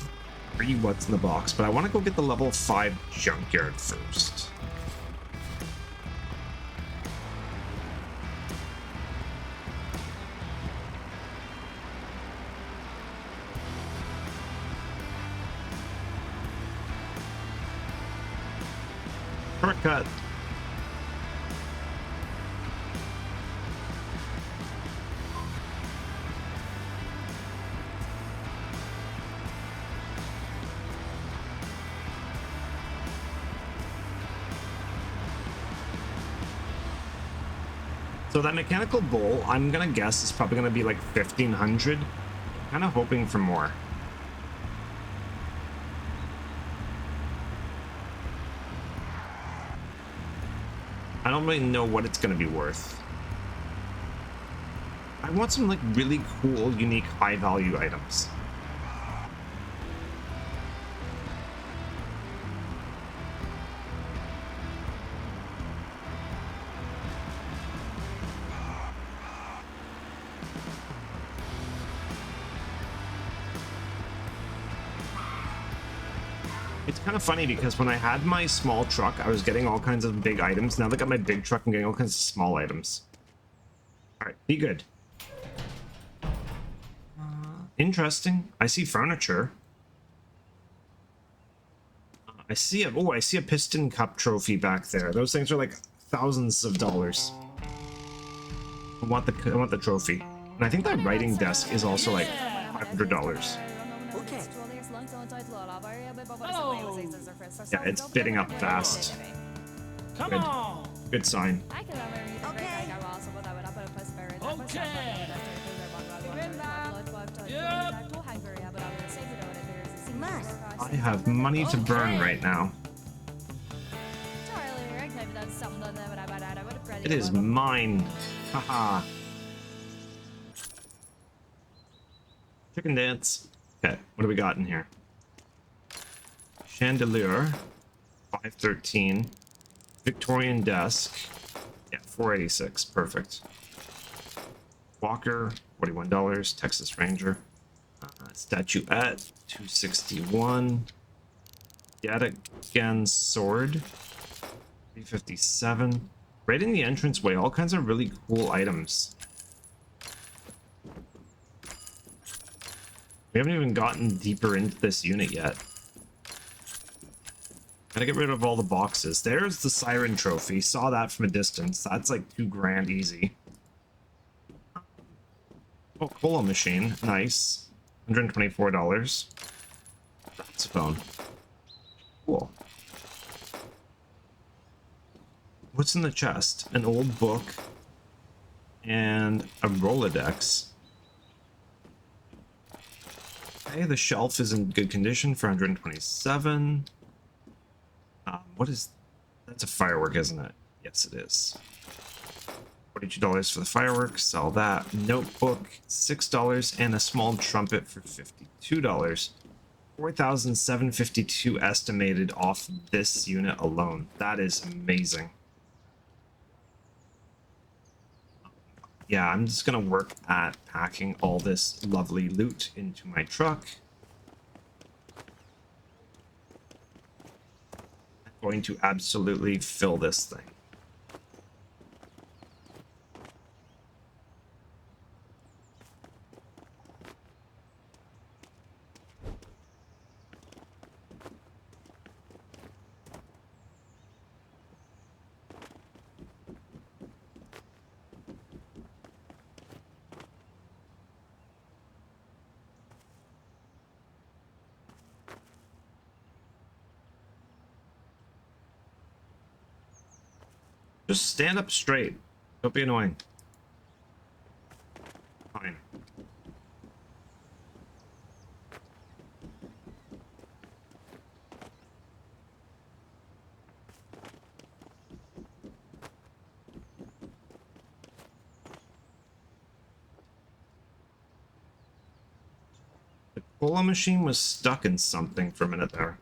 3 what's in the box, but I want to go get the level 5 junkyard first. Shortcut. So that mechanical bull, I'm gonna guess, is probably gonna be like 1,500. Kind of hoping for more. I don't really know what it's gonna be worth. I want some like really cool, unique, high-value items. It's kind of funny because when I had my small truck, I was getting all kinds of big items. Now that I got my big truck, I'm getting all kinds of small items. All right, be good. Interesting. I see furniture. I see a I see a piston cup trophy back there. Those things are like thousands of dollars. I want the trophy, and I think that writing desk is also like $500. Okay. Oh. Yeah, it's bidding up fast. Come Good. on. Good sign. Okay. Okay. Smash. I have money to burn right now. It is mine. Haha. Chicken dance. Okay, what do we got in here? Chandelier. 513. Victorian desk. Yeah, 486. Perfect. Walker. $41. Texas Ranger. Statuette. 261. Yet again, sword. 357. Right in the entranceway, all kinds of really cool items. We haven't even gotten deeper into this unit yet. Gotta get rid of all the boxes. There's the siren trophy. Saw that from a distance. That's like $2,000 easy. Oh, cola machine. Nice. $124. Saxophone. Cool. What's in the chest? An old book and a Rolodex. Okay, the shelf is in good condition for 127. What is... That's a firework, isn't it? Yes, it is. $42 for the fireworks. Sell that. Notebook, $6, and a small trumpet for $52. 4,752 estimated off this unit alone. That is amazing. Yeah, I'm just gonna work at packing all this lovely loot into my truck. I'm going to absolutely fill this thing. Just stand up straight. Don't be annoying. Fine. The cola machine was stuck in something for a minute there.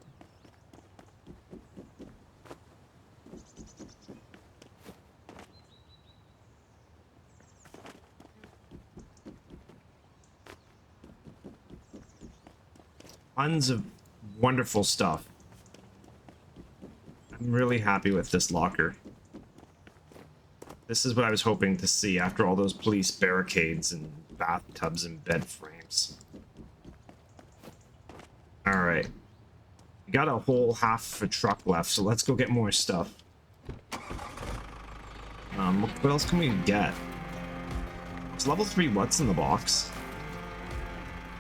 Tons of wonderful stuff. I'm really happy with this locker. This is what I was hoping to see after all those police barricades and bathtubs and bed frames. Alright. We got a whole half a truck left, so let's go get more stuff. What else can we get? It's level 3 what's in the box?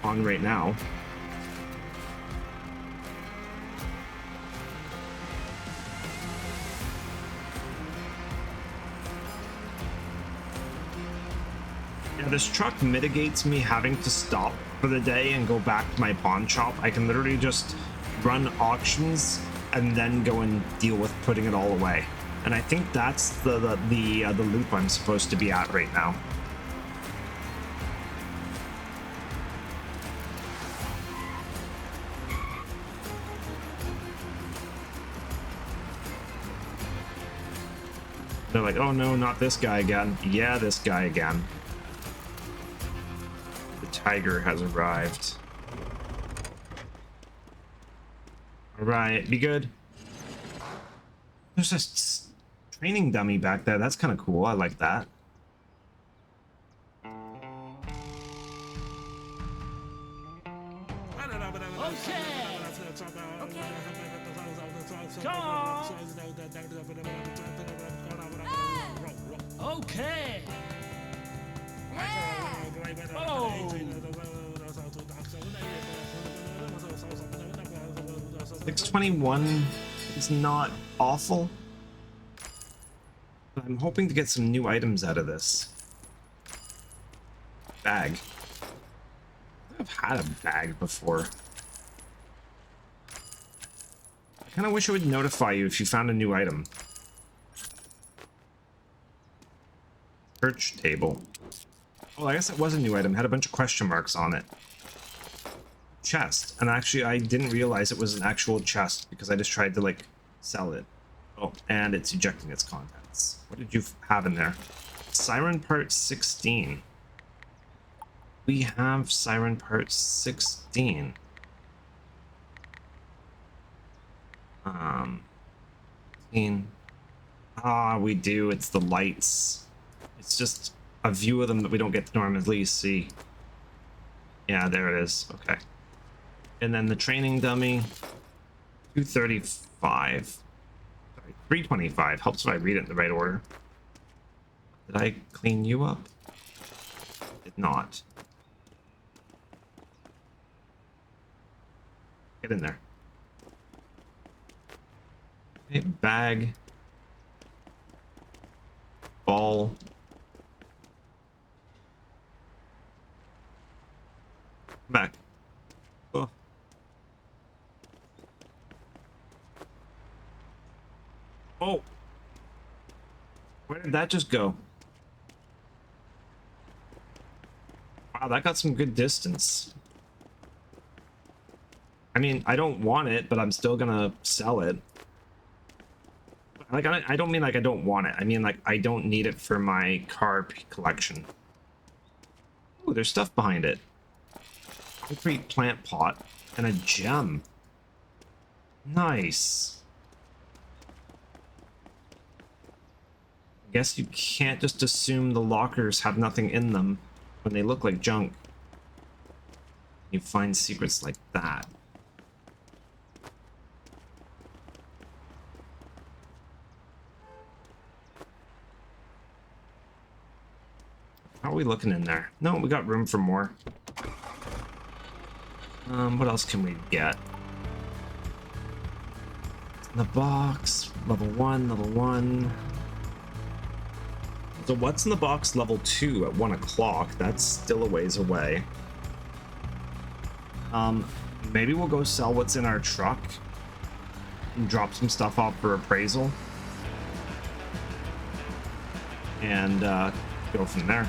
On right now. Yeah, this truck mitigates me having to stop for the day and go back to my pawn shop. I can literally just run auctions and then go and deal with putting it all away. And I think that's the loop I'm supposed to be at right now. They're like, oh no, not this guy again. Yeah, this guy again. The tiger has arrived. Alright, be good. There's this training dummy back there. That's kind of cool. I like that. Okay. Yeah. Oh. 621 is not awful. But I'm hoping to get some new items out of this. Bag. I've had a bag before. I kind of wish it would notify you if you found a new item. Church table. Oh, I guess it was a new item. It had a bunch of question marks on it. Chest. And actually, I didn't realize it was an actual chest because I just tried to, like, sell it. Oh, and it's ejecting its contents. What did you have in there? Siren part 16. We have Siren part 16. We do. It's the lights. It's just a view of them that we don't get to normally see. Yeah, there it is. Okay. And then the training dummy, 235. Sorry, 325. Helps if I read it in the right order. Did I clean you up? Did not. Get in there. Okay, bag. Ball. Come back. Oh. Oh. Where did that just go? Wow, that got some good distance. I mean, I don't want it, but I'm still gonna sell it. Like, I don't mean like I don't want it. I mean like I don't need it for my car collection. Oh, there's stuff behind it. Concrete plant pot and a gem. Nice. I guess you can't just assume the lockers have nothing in them when they look like junk. You find secrets like that. How are we looking in there? No, we got room for more. What else can we get? In the box, level 1, level 1. So what's in the box level 2 at 1 o'clock? That's still a ways away. Maybe we'll go sell what's in our truck and drop some stuff off for appraisal. And go from there.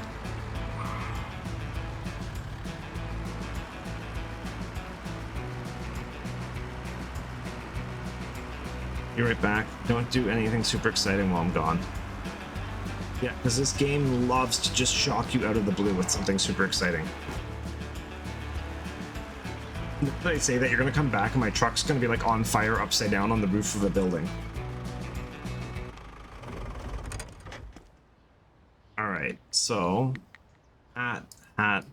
Be right back. Don't do anything super exciting while I'm gone. Yeah, because this game loves to just shock you out of the blue with something super exciting. They say that you're gonna come back and my truck's gonna be like on fire upside down on the roof of a building. Alright, so hat, plant.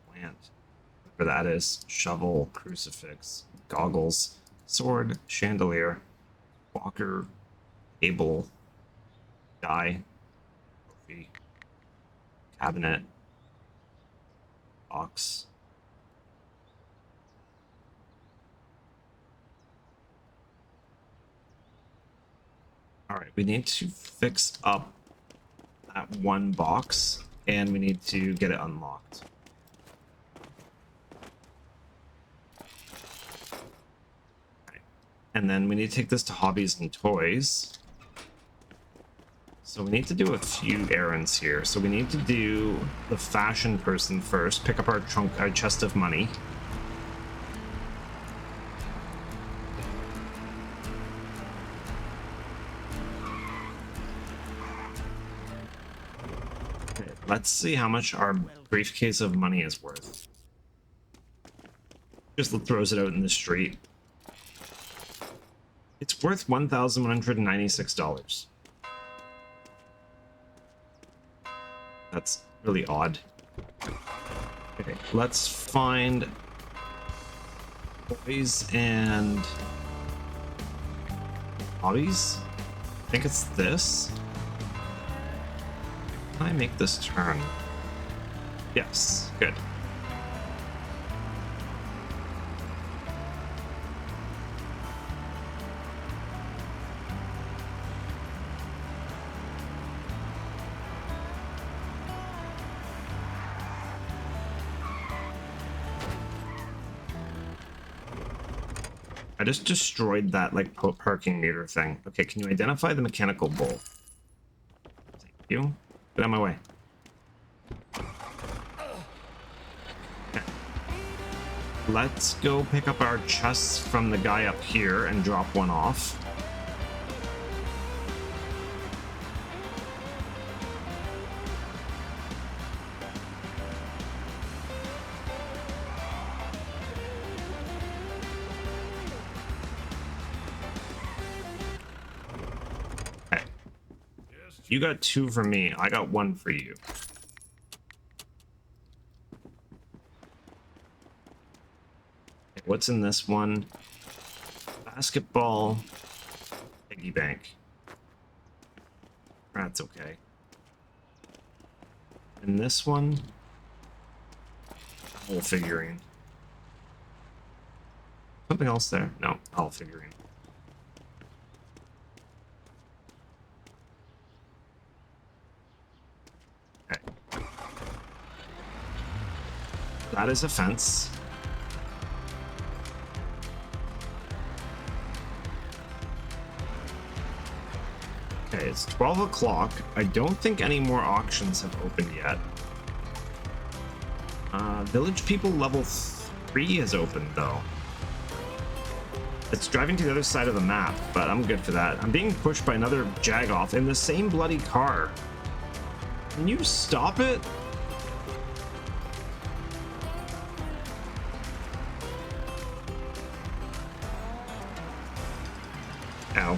Whatever that is. Shovel, crucifix, goggles, sword, chandelier, walker, table, die, trophy, cabinet, box. All right, we need to fix up that one box and we need to get it unlocked. Okay. And then we need to take this to hobbies and toys. So we need to do a few errands here. So we need to do the fashion person first, pick up our chest of money. Okay, let's see how much our briefcase of money is worth. Just throws it out in the street. It's worth $1,196. That's really odd. Okay, let's find toys and hobbies. I think it's this. Can I make this turn? Yes, good. I just destroyed that, like, parking meter thing. Okay, can you identify the mechanical bull? Thank you. Get out of my way. Okay. Let's go pick up our chests from the guy up here and drop one off. You got 2 for me. I got 1 for you. Okay, what's in this one? Basketball. Piggy bank. That's okay. And this one? Whole figurine. Something else there? No, whole figurine. That is a fence. Okay, it's 12 o'clock. I don't think any more auctions have opened yet. Village People level 3 is open, though. It's driving to the other side of the map, but I'm good for that. I'm being pushed by another Jagoff in the same bloody car. Can you stop it? Ow.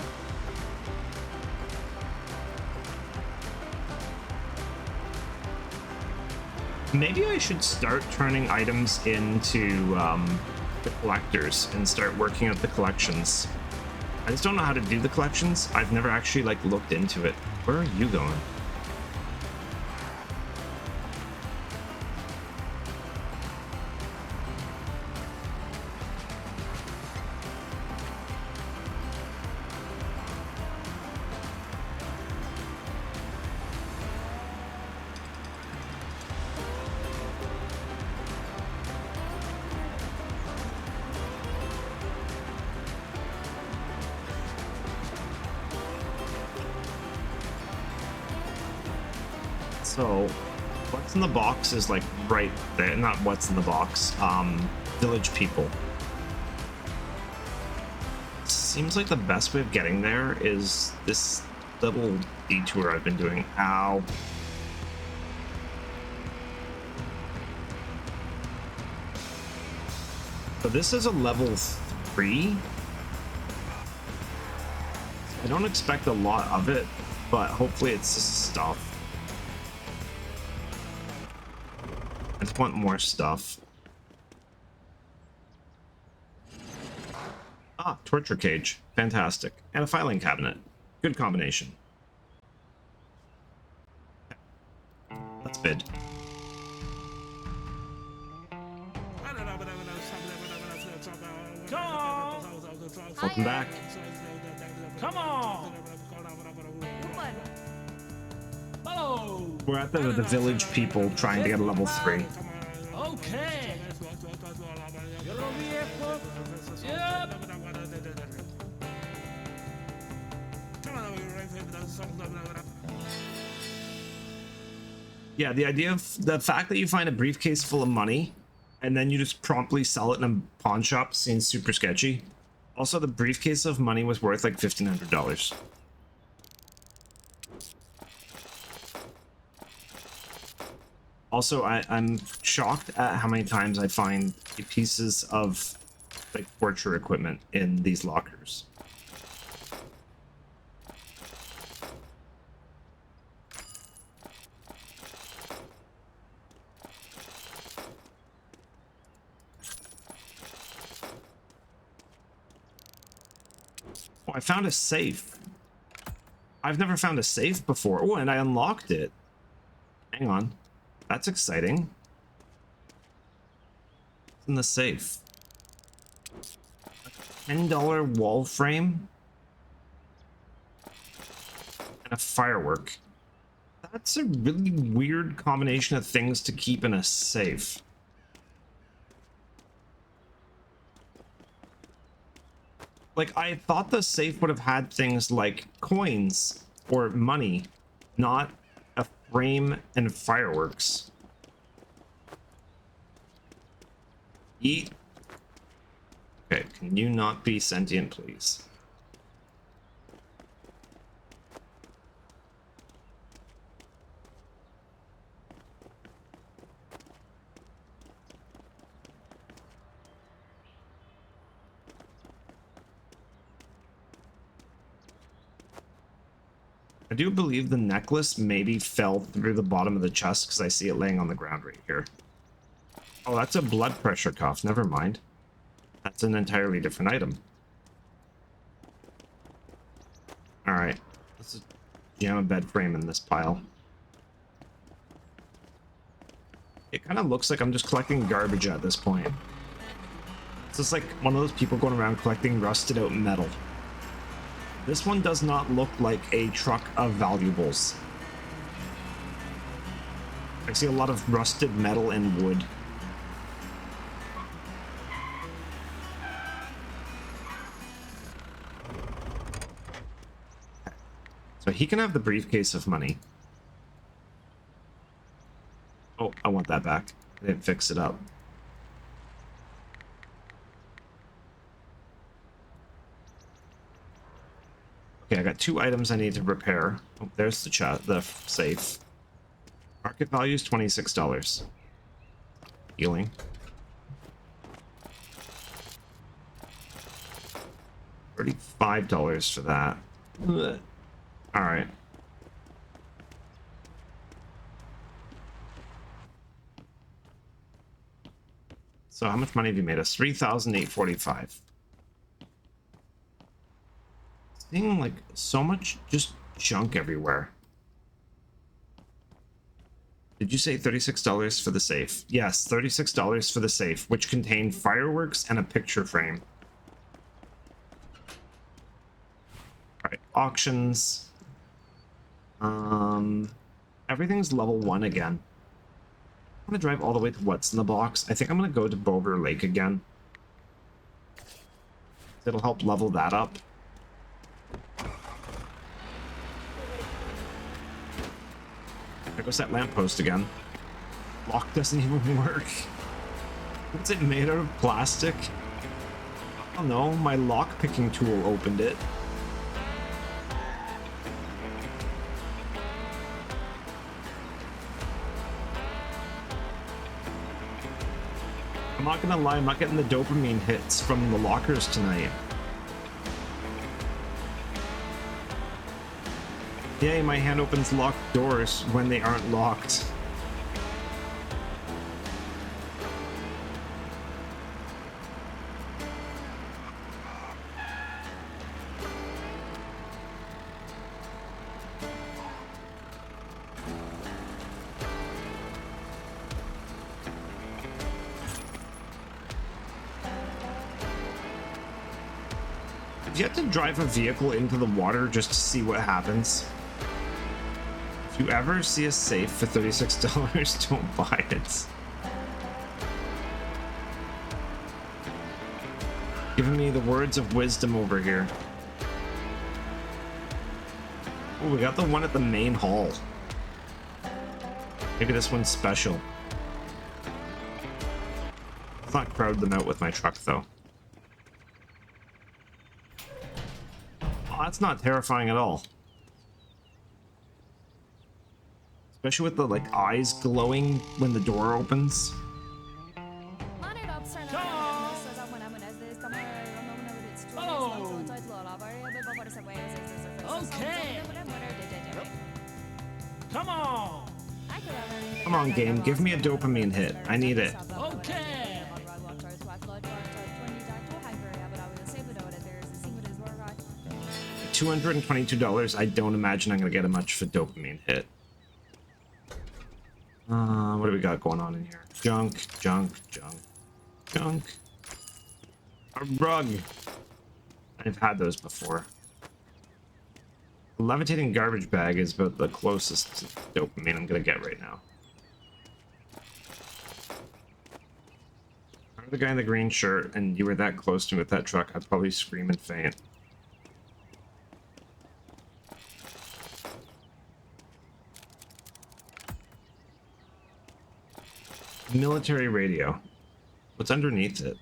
Maybe I should start turning items into the collectors and start working out the collections. I just don't know how to do the collections. I've never actually like looked into it. Where are you going? So, what's in the box is like right there. Not what's in the box. Village People. Seems like the best way of getting there is this little detour I've been doing. Ow. So this is a level 3. I don't expect a lot of it, but hopefully it's just stuff. I just want more stuff. Ah, torture cage. Fantastic. And a filing cabinet. Good combination. Let's bid. Come on. Welcome back. Come on. Woman. Follow. We're at the village people trying to get a level 3. Okay. Yep. Yeah, the idea of the fact that you find a briefcase full of money and then you just promptly sell it in a pawn shop seems super sketchy. Also, the briefcase of money was worth like $1,500. Also, I'm shocked at how many times I find pieces of like torture equipment in these lockers. Oh, I found a safe. I've never found a safe before. Oh, and I unlocked it. Hang on. That's exciting. What's in the safe? $10 wall frame. And a firework. That's a really weird combination of things to keep in a safe. Like, I thought the safe would have had things like coins or money, not a frame and fireworks. Eat. Okay, can you not be sentient, please? I do believe the necklace maybe fell through the bottom of the chest because I see it laying on the ground right here. Oh, that's a blood pressure cuff. Never mind. That's an entirely different item. Alright. Let's just jam a bed frame in this pile. It kind of looks like I'm just collecting garbage at this point. It's just like one of those people going around collecting rusted out metal. This one does not look like a truck of valuables. I see a lot of rusted metal and wood. So he can have the briefcase of money. Oh, I want that back. I didn't fix it up. Okay, I got 2 items I need to repair. Oh, there's the safe. Market value is $26. Healing. $35 for that. Ugh. All right. So how much money have you made us? $3,845. Seeing like so much just junk everywhere. Did you say $36 for the safe? Yes, $36 for the safe, which contained fireworks and a picture frame. All right, auctions. Everything's level 1 again. I'm gonna drive all the way to what's in the box. I think I'm gonna go to Boulder Lake again. It'll help level that up. There goes that lamppost again. Lock doesn't even work. What's it made out of? Plastic? Oh no, my lock picking tool opened it. I'm not gonna lie, I'm not getting the dopamine hits from the lockers tonight. Yay, my hand opens locked doors when they aren't locked. Do you have to drive a vehicle into the water just to see what happens? If you ever see a safe for $36, don't buy it. Giving me the words of wisdom over here. Oh, we got the one at the main hall. Maybe this one's special. Let's not crowd them out with my truck, though. Oh, that's not terrifying at all. Especially with the, like, eyes glowing when the door opens. Okay. Come on. Come on, game. Give me a dopamine hit. I need it. Okay. $222. I don't imagine I'm going to get a much of a dopamine hit. What do we got going on in here? Junk, junk, junk, junk. A rug. I've had those before. The levitating garbage bag is about the closest to dopamine I'm gonna get right now. If I were the guy in the green shirt and you were that close to me with that truck, I'd probably scream and faint. Military radio. What's underneath it?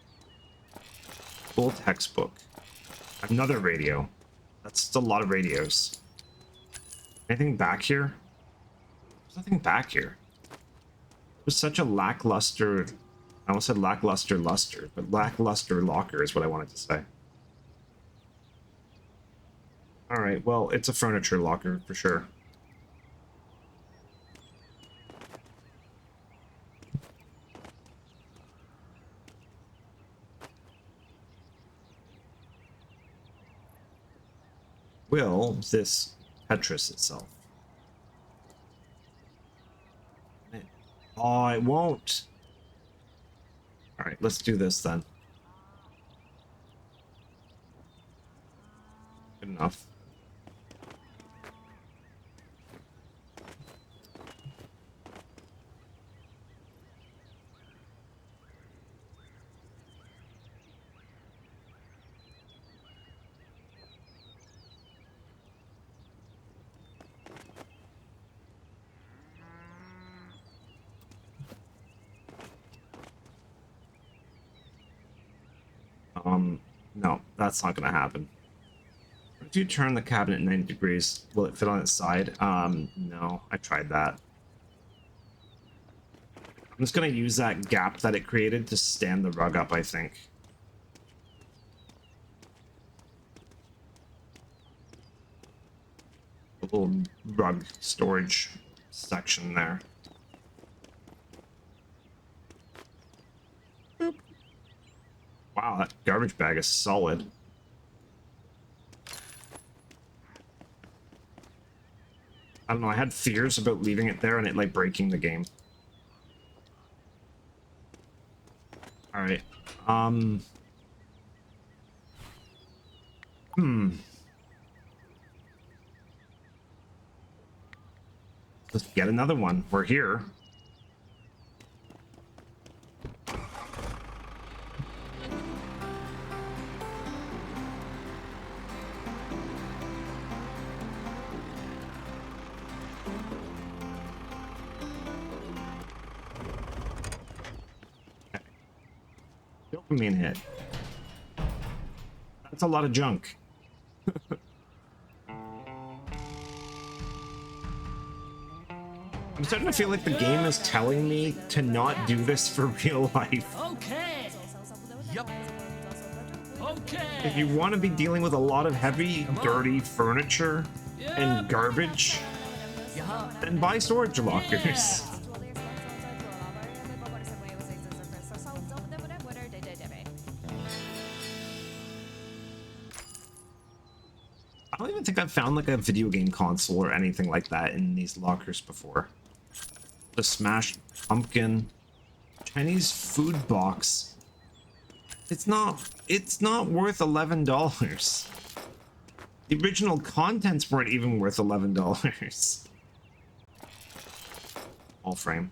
Full textbook. Another radio. That's just a lot of radios. Anything back here? There's nothing back here. It was such a lackluster... I almost said lackluster luster, but lackluster locker is what I wanted to say. Alright, well, it's a furniture locker for sure. Will this Tetris itself? Oh, it won't. All right, let's do this then. Good enough. No, that's not gonna happen. If you turn the cabinet 90 degrees, will it fit on its side? No, I tried that. I'm just gonna use that gap that it created to stand the rug up, I think. A little rug storage section there. Boop. Wow, that garbage bag is solid. I don't know, I had fears about leaving it there and it, like, breaking the game. Alright, Let's get another one. We're here. Dopamine hit. That's a lot of junk. I'm starting to feel like the game is telling me to not do this for real life. Okay. Yep. Okay. If you want to be dealing with a lot of heavy, dirty furniture and garbage, then buy storage lockers. I don't even think I've found like a video game console or anything like that in these lockers before. The smashed pumpkin, Chinese food box. It's not worth $11. The original contents weren't even worth $11. All frame.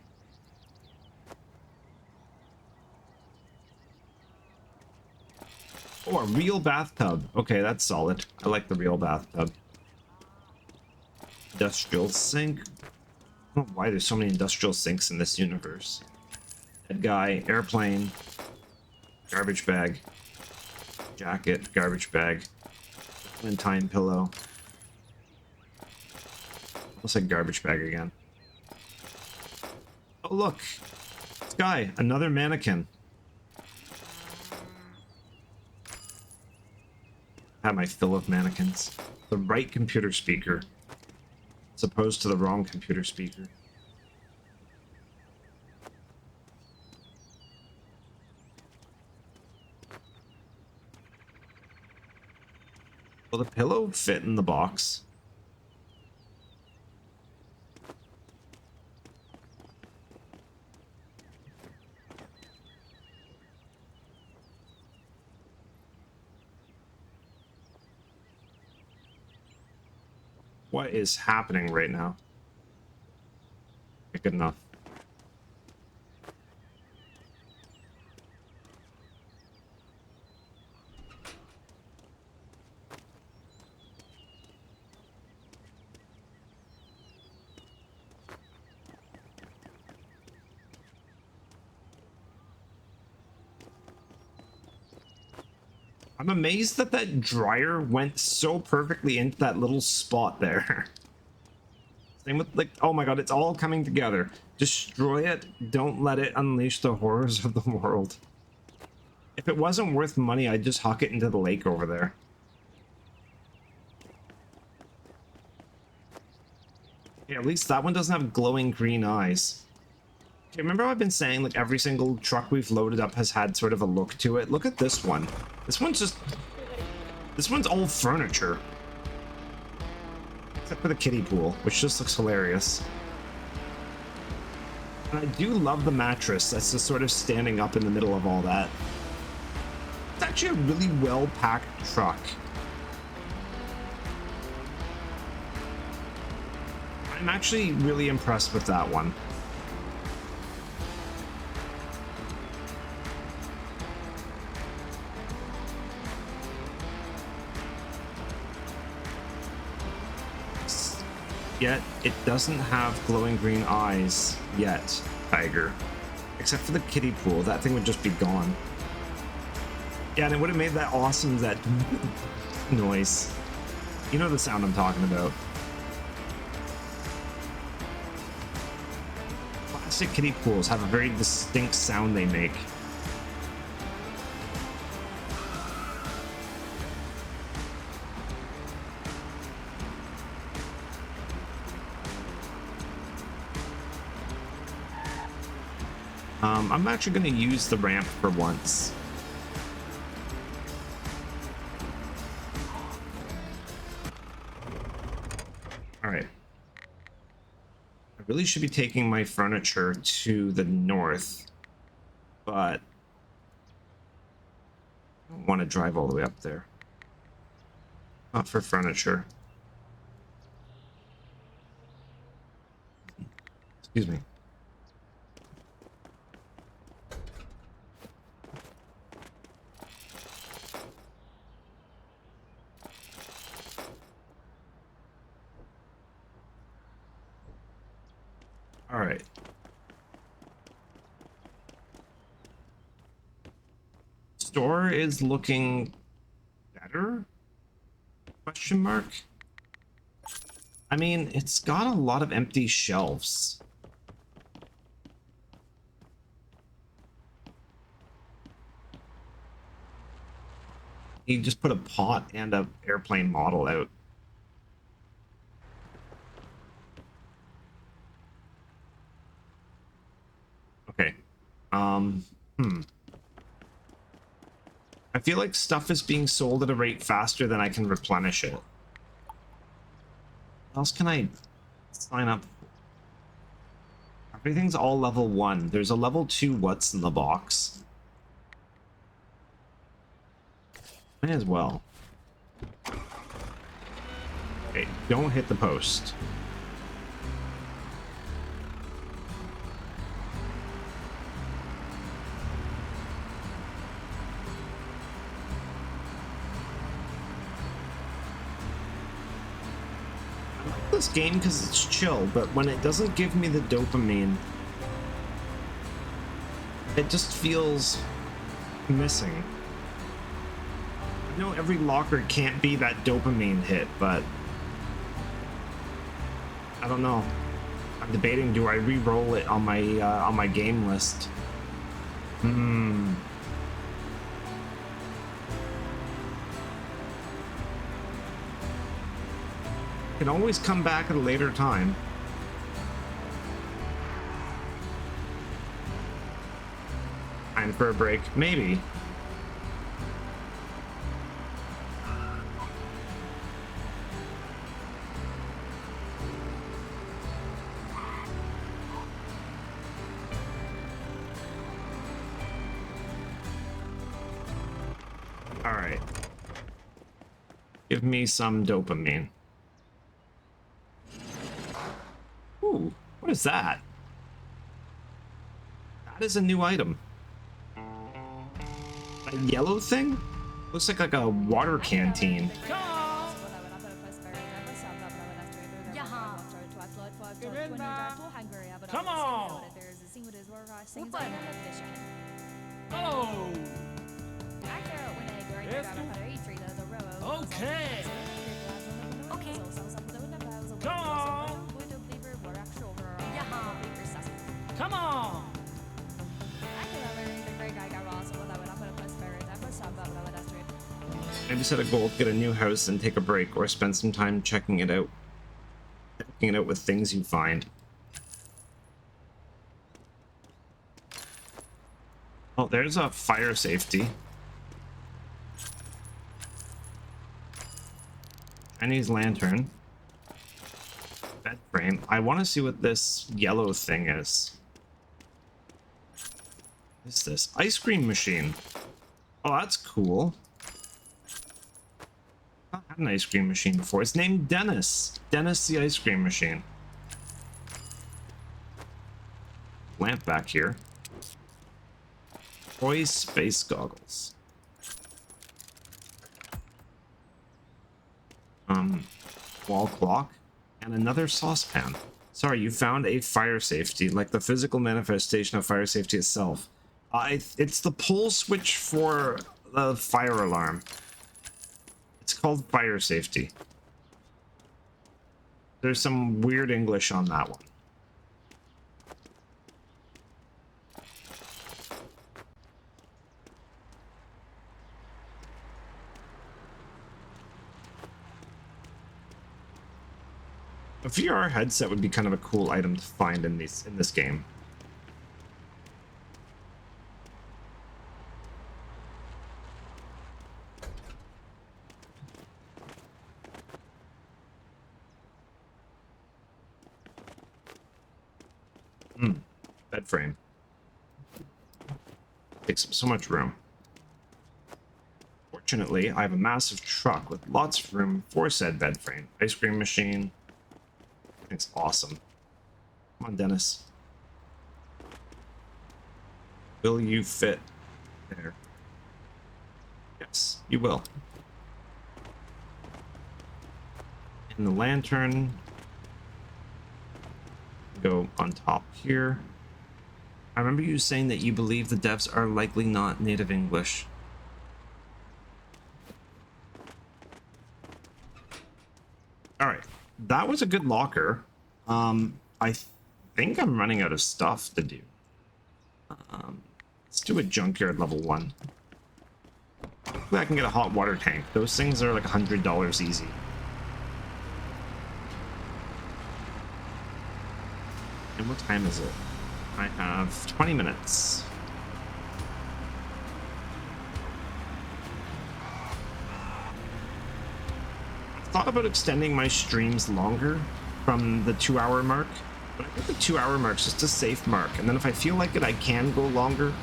Oh, a real bathtub. Okay, that's solid. I like the real bathtub. Industrial sink. I don't know why there's so many industrial sinks in this universe. Dead guy, airplane, garbage bag, jacket, garbage bag, time pillow. Almost like garbage bag again. Oh look, this guy, another mannequin. I have my fill of mannequins. The right computer speaker, as opposed to the wrong computer speaker. Will the pillow fit in the box? What is happening right now? Okay, good enough. I'm amazed that that dryer went so perfectly into that little spot there. Same with, like, oh my god, it's all coming together. Destroy it. Don't let it unleash the horrors of the world. If it wasn't worth money, I'd just huck it into the lake over there. Okay, at least that one doesn't have glowing green eyes. Okay, remember I've been saying, like, every single truck we've loaded up has had sort of a look to it? Look at this one. This one's all furniture. Except for the kiddie pool, which just looks hilarious. And I do love the mattress that's just sort of standing up in the middle of all that. It's actually a really well-packed truck. I'm actually really impressed with that one. Yet it doesn't have glowing green eyes yet, Tiger. Except for the kiddie pool, that thing would just be gone. Yeah, and it would have made that awesome, that noise. You know the sound I'm talking about. Plastic kiddie pools have a very distinct sound they make. I'm actually going to use the ramp for once. Alright. I really should be taking my furniture to the north, but I don't want to drive all the way up there. Not for furniture. Excuse me. All right. Store is looking better? Question mark? I mean, it's got a lot of empty shelves. You just put a pot and a airplane model out. Okay. I feel like stuff is being sold at a rate faster than I can replenish it. What else can I sign up? Everything's all level 1. There's a level 2 what's in the box. Might as well. Okay, don't hit the post. this game because it's chill, but when it doesn't give me the dopamine, it just feels missing. I know every locker can't be that dopamine hit, but I don't know. I'm debating, do I re-roll it on my game list? Can always come back at a later time. Time for a break, maybe. All right. Give me some dopamine. Ooh, what is that? That is a new item. A yellow thing? Looks like a water canteen. Come on. Come on. Oh. Okay. Okay. Come on. Come on. Maybe set a goal to get a new house and take a break, or spend some time checking it out. Checking it out with things you find. Oh, there's a fire safety. Chinese lantern. Bed frame. I want to see what this yellow thing is. What is this? Ice cream machine. Oh, that's cool. I've not had an ice cream machine before. It's named Dennis. Dennis the ice cream machine. Lamp back here. Toy space goggles. Wall clock. And another saucepan. Sorry, you found a fire safety, like the physical manifestation of fire safety itself. It's the pull switch for the fire alarm. It's called fire safety. There's some weird English on that one. A VR headset would be kind of a cool item to find in this game. Bed frame. Takes up so much room. Fortunately, I have a massive truck with lots of room for said bed frame. Ice cream machine. It's awesome. Come on, Dennis. Will you fit there? Yes, you will. And the lantern. Go on top here. I remember you saying that you believe the devs are likely not native English. Alright, that was a good locker. I think I'm running out of stuff to do. Let's do a junkyard level 1. Hopefully I can get a hot water tank. Those things are like $100 easy. And what time is it? I have 20 minutes. I thought about extending my streams longer from the 2-hour mark, but I think the 2-hour mark is just a safe mark, and then if I feel like it, I can go longer.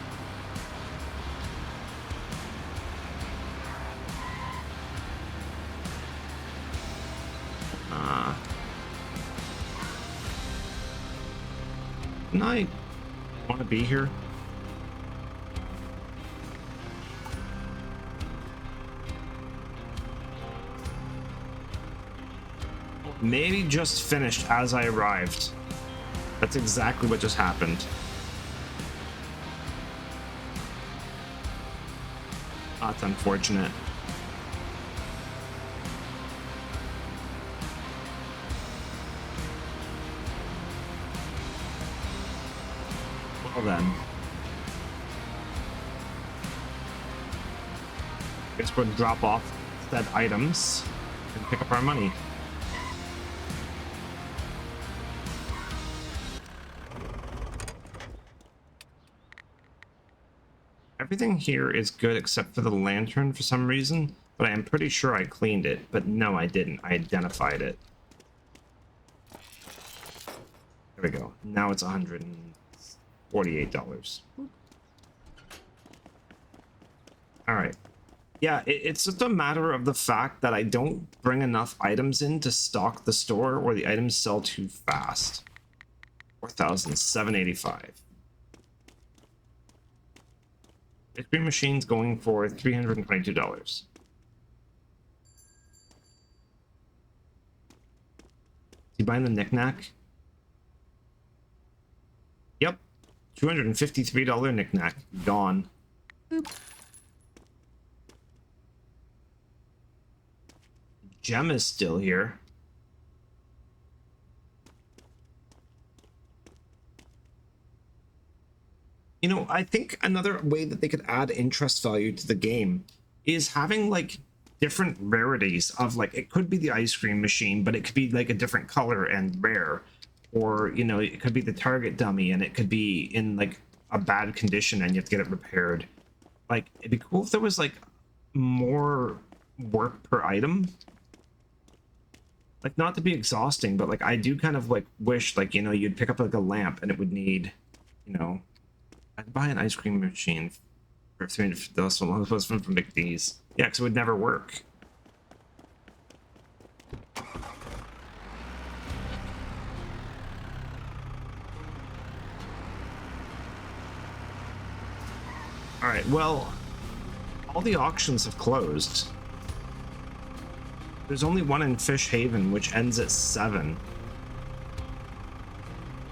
Didn't I want to be here? maybe just finished as I arrived. That's exactly what just happened. That's unfortunate. Well then. Guess we'll drop off said items and pick up our money. Everything here is good except for the lantern for some reason, but I am pretty sure I cleaned it. But no, I didn't. I identified it. There we go. Now it's $148. All right. Yeah, it's just a matter of the fact that I don't bring enough items in to stock the store, or the items sell too fast. 4,785. Ice cream machine's going for $322. You buying the knickknack? Yep. $253 knickknack. Gone. Boop. Gem is still here. You know, I think another way that they could add interest value to the game is having like different rarities of, like, it could be the ice cream machine, but it could be like a different color and rare, or, you know, it could be the target dummy and it could be in like a bad condition and you have to get it repaired. Like, it'd be cool if there was like more work per item. Like, not to be exhausting, but like I do kind of like wish, like, you know, you'd pick up like a lamp and it would need, you know, I'd buy an ice cream machine for $350 plus from McD's. Yeah, because it would never work. All right, well, all the auctions have closed. There's only one in Fish Haven, which ends at 7.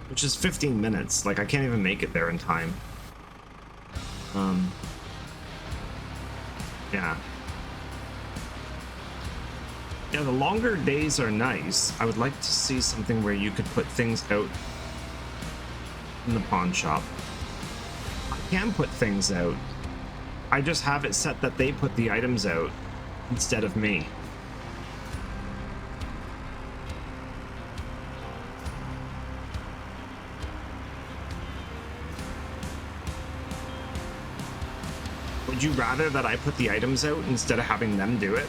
Which is 15 minutes. Like, I can't even make it there in time. Yeah. Yeah, the longer days are nice. I would like to see something where you could put things out in the pawn shop. I can put things out. I just have it set that they put the items out instead of me. Would you rather that I put the items out instead of having them do it?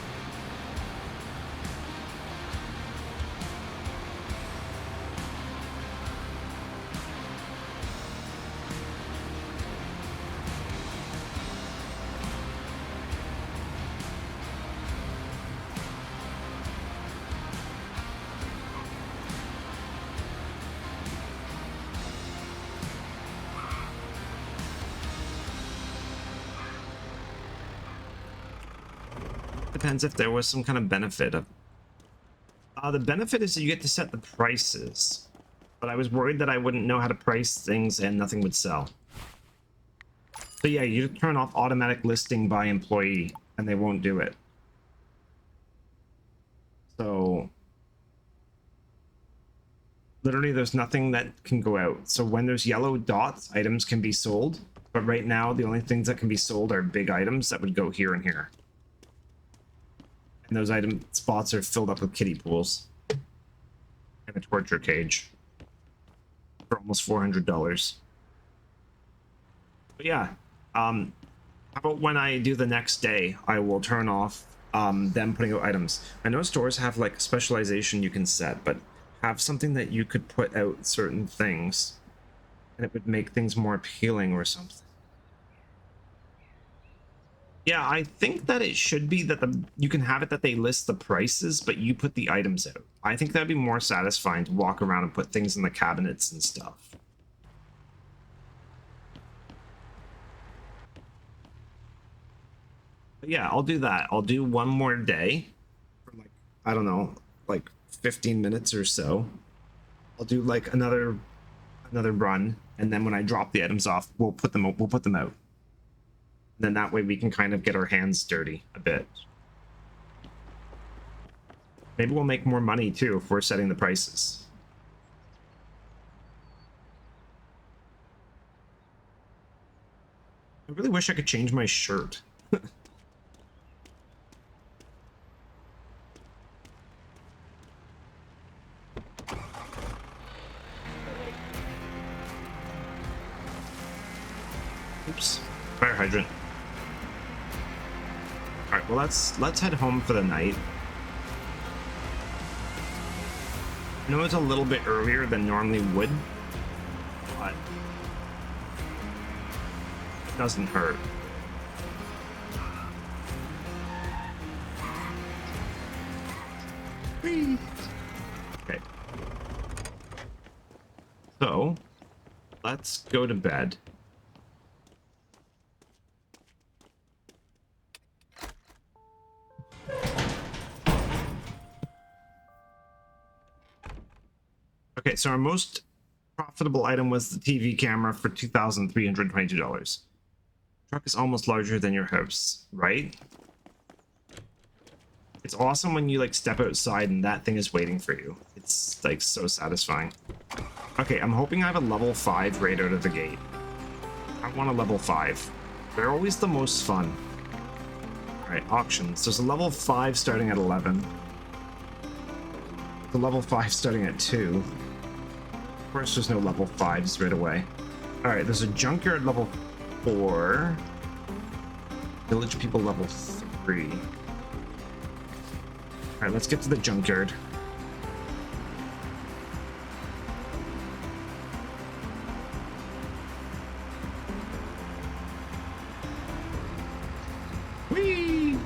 Depends if there was some kind of benefit of... the benefit is that you get to set the prices, but I was worried that I wouldn't know how to price things and nothing would sell. So yeah, you just turn off automatic listing by employee and they won't do it. So literally there's nothing that can go out. So when there's yellow dots, items can be sold, but right now the only things that can be sold are big items that would go here and here. And those item spots are filled up with kiddie pools and a torture cage for almost $400. But yeah, how about when I do the next day, I will turn off them putting out items. I know stores have like specialization you can set, but have something that you could put out certain things and it would make things more appealing or something. Yeah, I think that it should be that you can have it that they list the prices, but you put the items out. I think that'd be more satisfying to walk around and put things in the cabinets and stuff. But yeah, I'll do that. I'll do one more day for like, I don't know, like 15 minutes or so, I'll do like another run, and then when I drop the items off, we'll put them out. Then that way we can kind of get our hands dirty a bit. Maybe we'll make more money too if we're setting the prices. I really wish I could change my shirt. Oops. Fire hydrant. Alright, well let's head home for the night. I know it's a little bit earlier than normally would, but it doesn't hurt. Okay. So, let's go to bed. Okay, so our most profitable item was the TV camera for $2,322. Truck is almost larger than your house, right? It's awesome when you like step outside and that thing is waiting for you. It's like so satisfying. Okay, I'm hoping I have a level 5 right out of the gate. I want a level 5. They're always the most fun. Alright, auctions. There's a level 5 starting at 11. The level 5 starting at 2. Of course, there's no level 5s right away. Alright, there's a junkyard level 4. Village people level 3. Alright, let's get to the junkyard. Whee!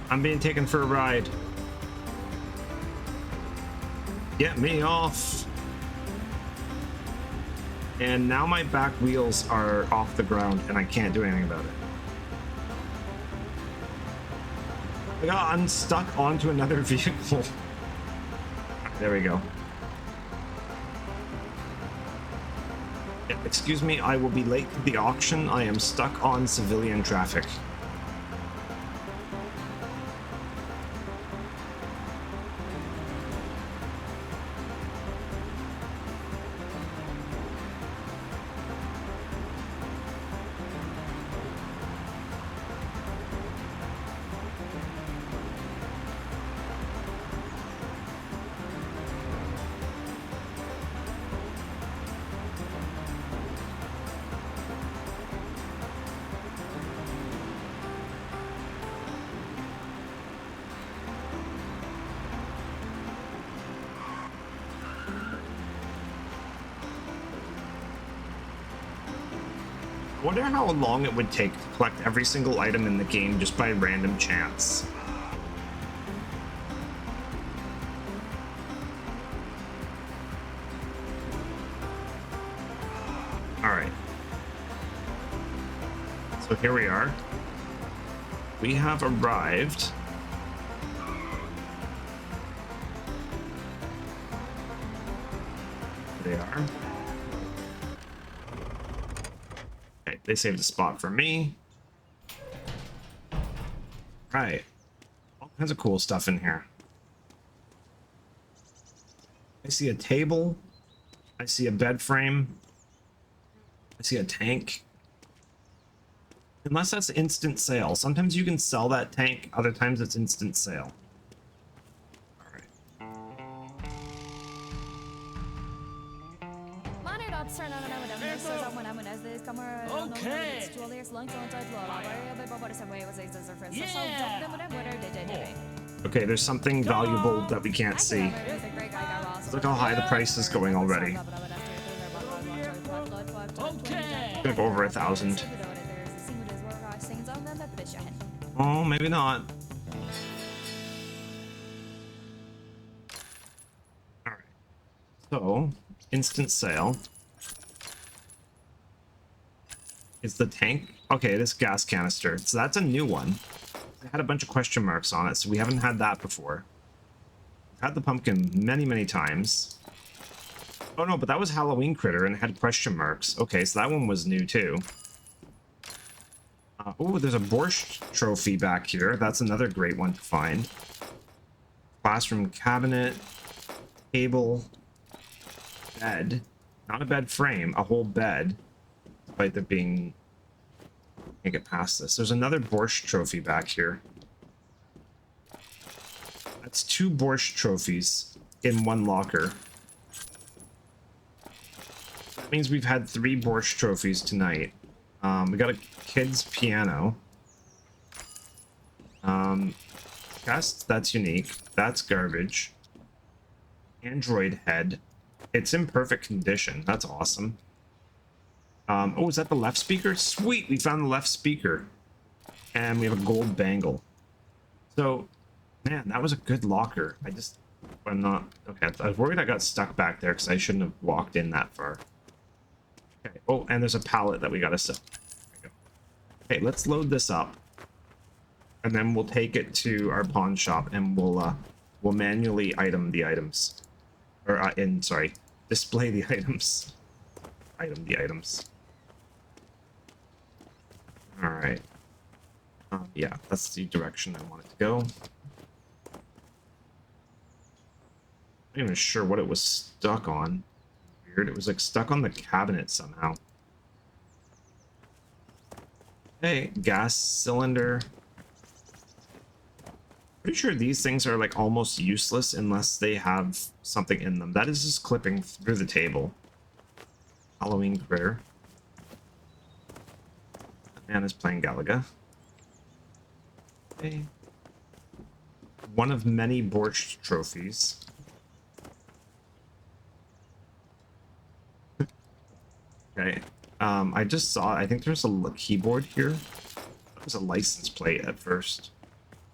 I'm being taken for a ride. Get me off. And now my back wheels are off the ground and I can't do anything about it. I got unstuck onto another vehicle. There we go. Yeah, excuse me, I will be late to the auction. I am stuck on civilian traffic. I wonder how long it would take to collect every single item in the game just by random chance. Alright. So here we are. We have arrived. There they are. They saved a spot for me. Right. All kinds of cool stuff in here. I see a table. I see a bed frame. I see a tank. Unless that's instant sale. Sometimes you can sell that tank, other times it's instant sale. Okay, there's something valuable that we can't see. Look how high the price is going already. It's gonna go over 1,000. Oh, maybe not. Alright. So, instant sale. Is the tank? Okay, this gas canister. So that's a new one. It had a bunch of question marks on it, so we haven't had that before. We've had the pumpkin many, many times. Oh no, but that was Halloween Critter and it had question marks. Okay, so that one was new too. Oh, there's a Borscht trophy back here. That's another great one to find. Classroom cabinet, table, bed. Not a bed frame, a whole bed. Despite there being... Can't get past this. There's another Borscht trophy back here. That's 2 Borscht trophies in 1 locker. That means we've had 3 Borscht trophies tonight. We got a kid's piano. Chest, that's unique. That's garbage. Android head. It's in perfect condition. That's awesome. Oh, is that the left speaker? Sweet, we found the left speaker. And we have a gold bangle. So, man, that was a good locker. I'm not... Okay, I was worried I got stuck back there because I shouldn't have walked in that far. Okay, oh, and there's a pallet that we gotta sell. Okay, let's load this up. And then we'll take it to our pawn shop and we'll manually item the items. Or, sorry, display the items. Item the items. Alright. Yeah, that's the direction I want it to go. I'm not even sure what it was stuck on. Weird, it was like stuck on the cabinet somehow. Hey, gas cylinder. Pretty sure these things are like almost useless unless they have something in them. That is just clipping through the table. Halloween Critter. That man is playing Galaga. Okay. One of many Borscht trophies. Okay. I just saw, I think there's a keyboard here. That was a license plate at first.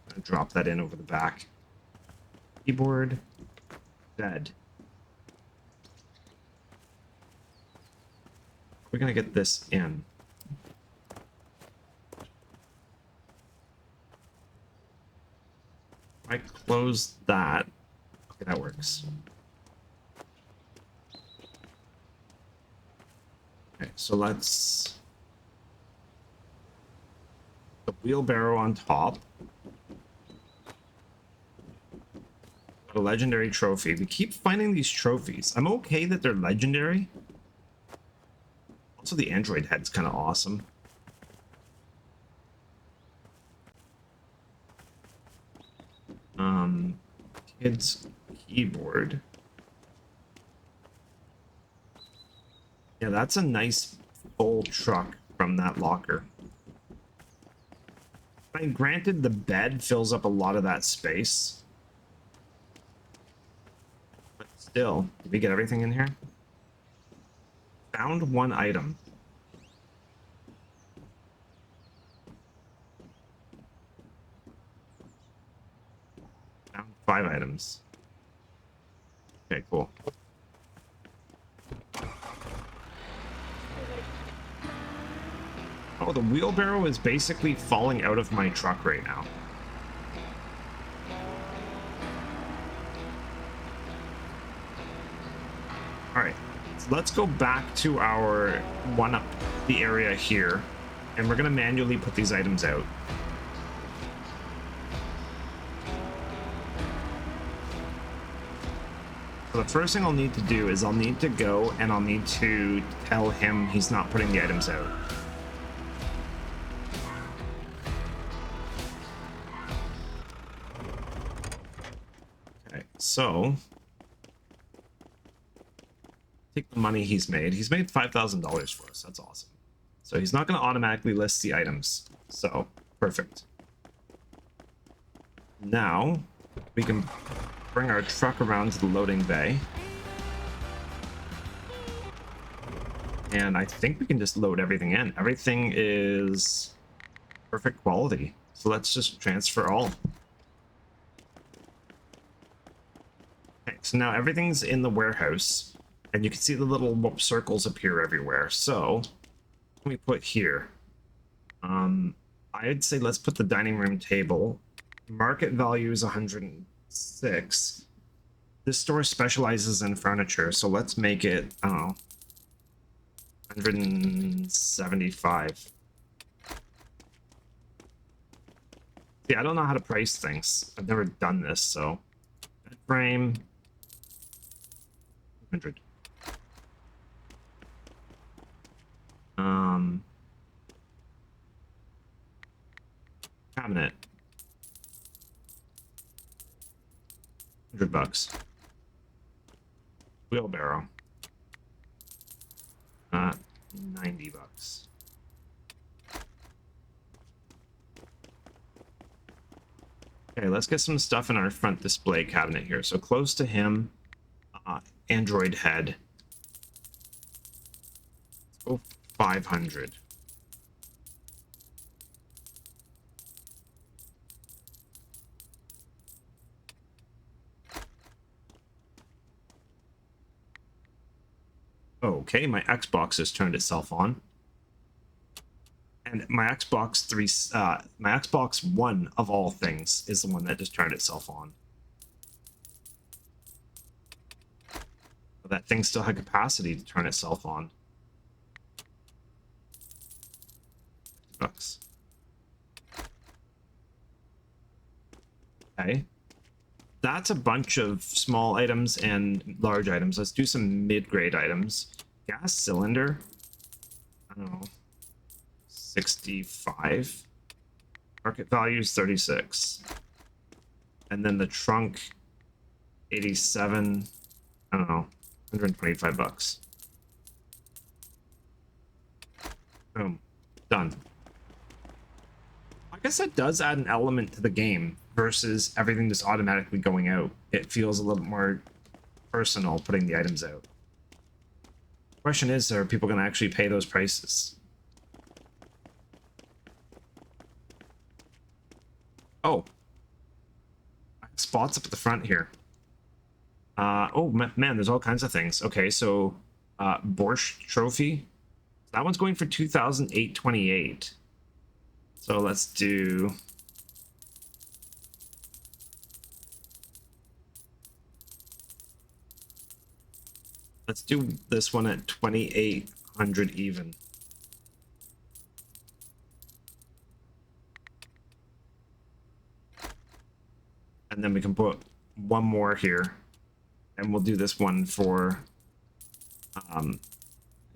I'm gonna drop that in over the back. Keyboard. Dead. We're gonna get this in. If I close that. Okay, that works. Okay, so let's... The wheelbarrow on top. A legendary trophy. We keep finding these trophies. I'm okay that they're legendary. Also, the android head's kind of awesome. Kid's keyboard. Yeah, that's a nice full truck from that locker. I mean, granted, the bed fills up a lot of that space. But still, did we get everything in here? Found 1 item. Found 5 items. Okay, cool. Oh, the wheelbarrow is basically falling out of my truck right now. Alright, so let's go back to our one-up the area here, and we're going to manually put these items out. So the first thing I'll need to do is I'll need to go and I'll need to tell him he's not putting the items out. Okay, so take the money he's made. He's made $5,000 for us. That's awesome. So he's not going to automatically list the items. So, perfect. Now, we can bring our truck around to the loading bay. And I think we can just load everything in. Everything is perfect quality. So let's just transfer all. Okay, so now everything's in the warehouse. And you can see the little circles appear everywhere. So, what can we put here? I'd say let's put the dining room table. Market value is 106. This store specializes in furniture, so let's make it, I don't know, 175. See, I don't know how to price things. I've never done this, so bed frame 100. Cabinet $100. Wheelbarrow 90 bucks. Okay, let's get some stuff in our front display cabinet here. So close to him, Android head. Let's go 500. Okay, my Xbox has turned itself on. And my Xbox 3, my Xbox One of all things is the one that just turned itself on. But that thing still had capacity to turn itself on. $50. Okay. That's a bunch of small items and large items. Let's do some mid-grade items. Gas cylinder. I don't know. 65. Market value is 36. And then the trunk, 87. I don't know. 125 bucks. Boom. Done. I guess that does add an element to the game versus everything just automatically going out. It feels a little more personal putting the items out. Question is, are people going to actually pay those prices? Oh. Spots up at the front here. Oh, man, there's all kinds of things. Okay, so Borscht Trophy. That one's going for 2,828. So let's do... Let's do this one at 2,800 even. And then we can put one more here. And we'll do this one for...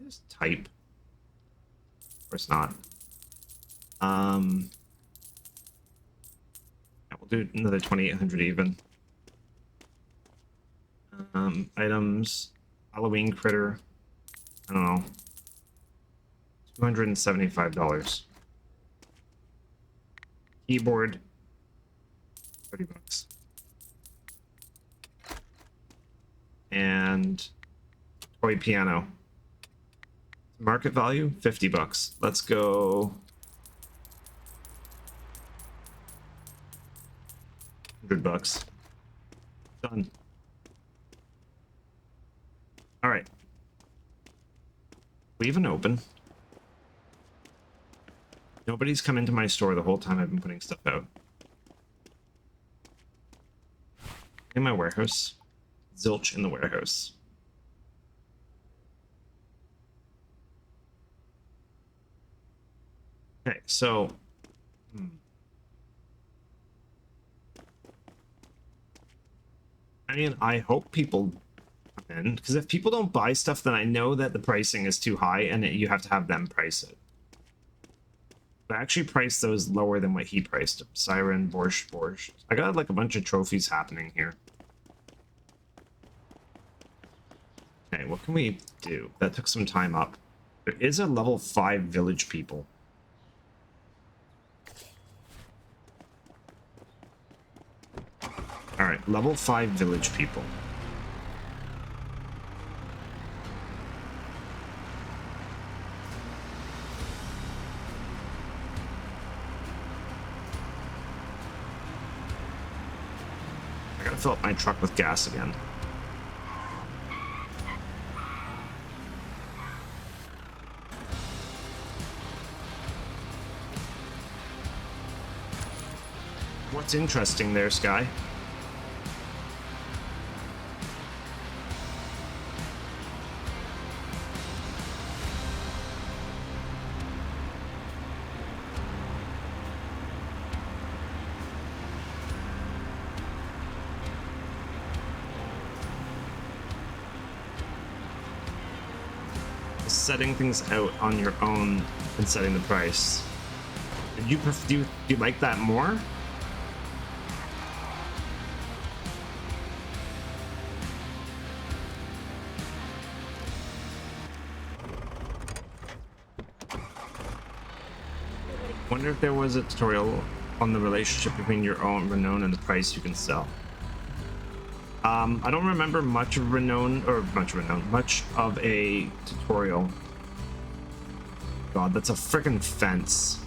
just type. Of course not. Yeah, we'll do another 2,800 even. Items... Halloween critter, I don't know, $275. Keyboard, 30 bucks. And toy piano. Market value, 50 bucks. Let's go 100 bucks. Done. All right. We even open. Nobody's come into my store the whole time I've been putting stuff out. In my warehouse. Zilch in the warehouse. Okay, so... I mean, I hope people... because if people don't buy stuff, then I know that the pricing is too high and you have to have them price it. But I actually priced those lower than what he priced them. Siren, Borscht. I got like a bunch of trophies happening here. Okay, what can we do? That took some time up. There is a level 5 village people. Alright, level 5 village people. Fill up my truck with gas again. What's interesting there, Sky? Setting things out on your own and setting the price. Do you like that more? Wonder if there was a tutorial on the relationship between your own renown and the price you can sell. I don't remember much of much of a tutorial. God, that's a freaking fence.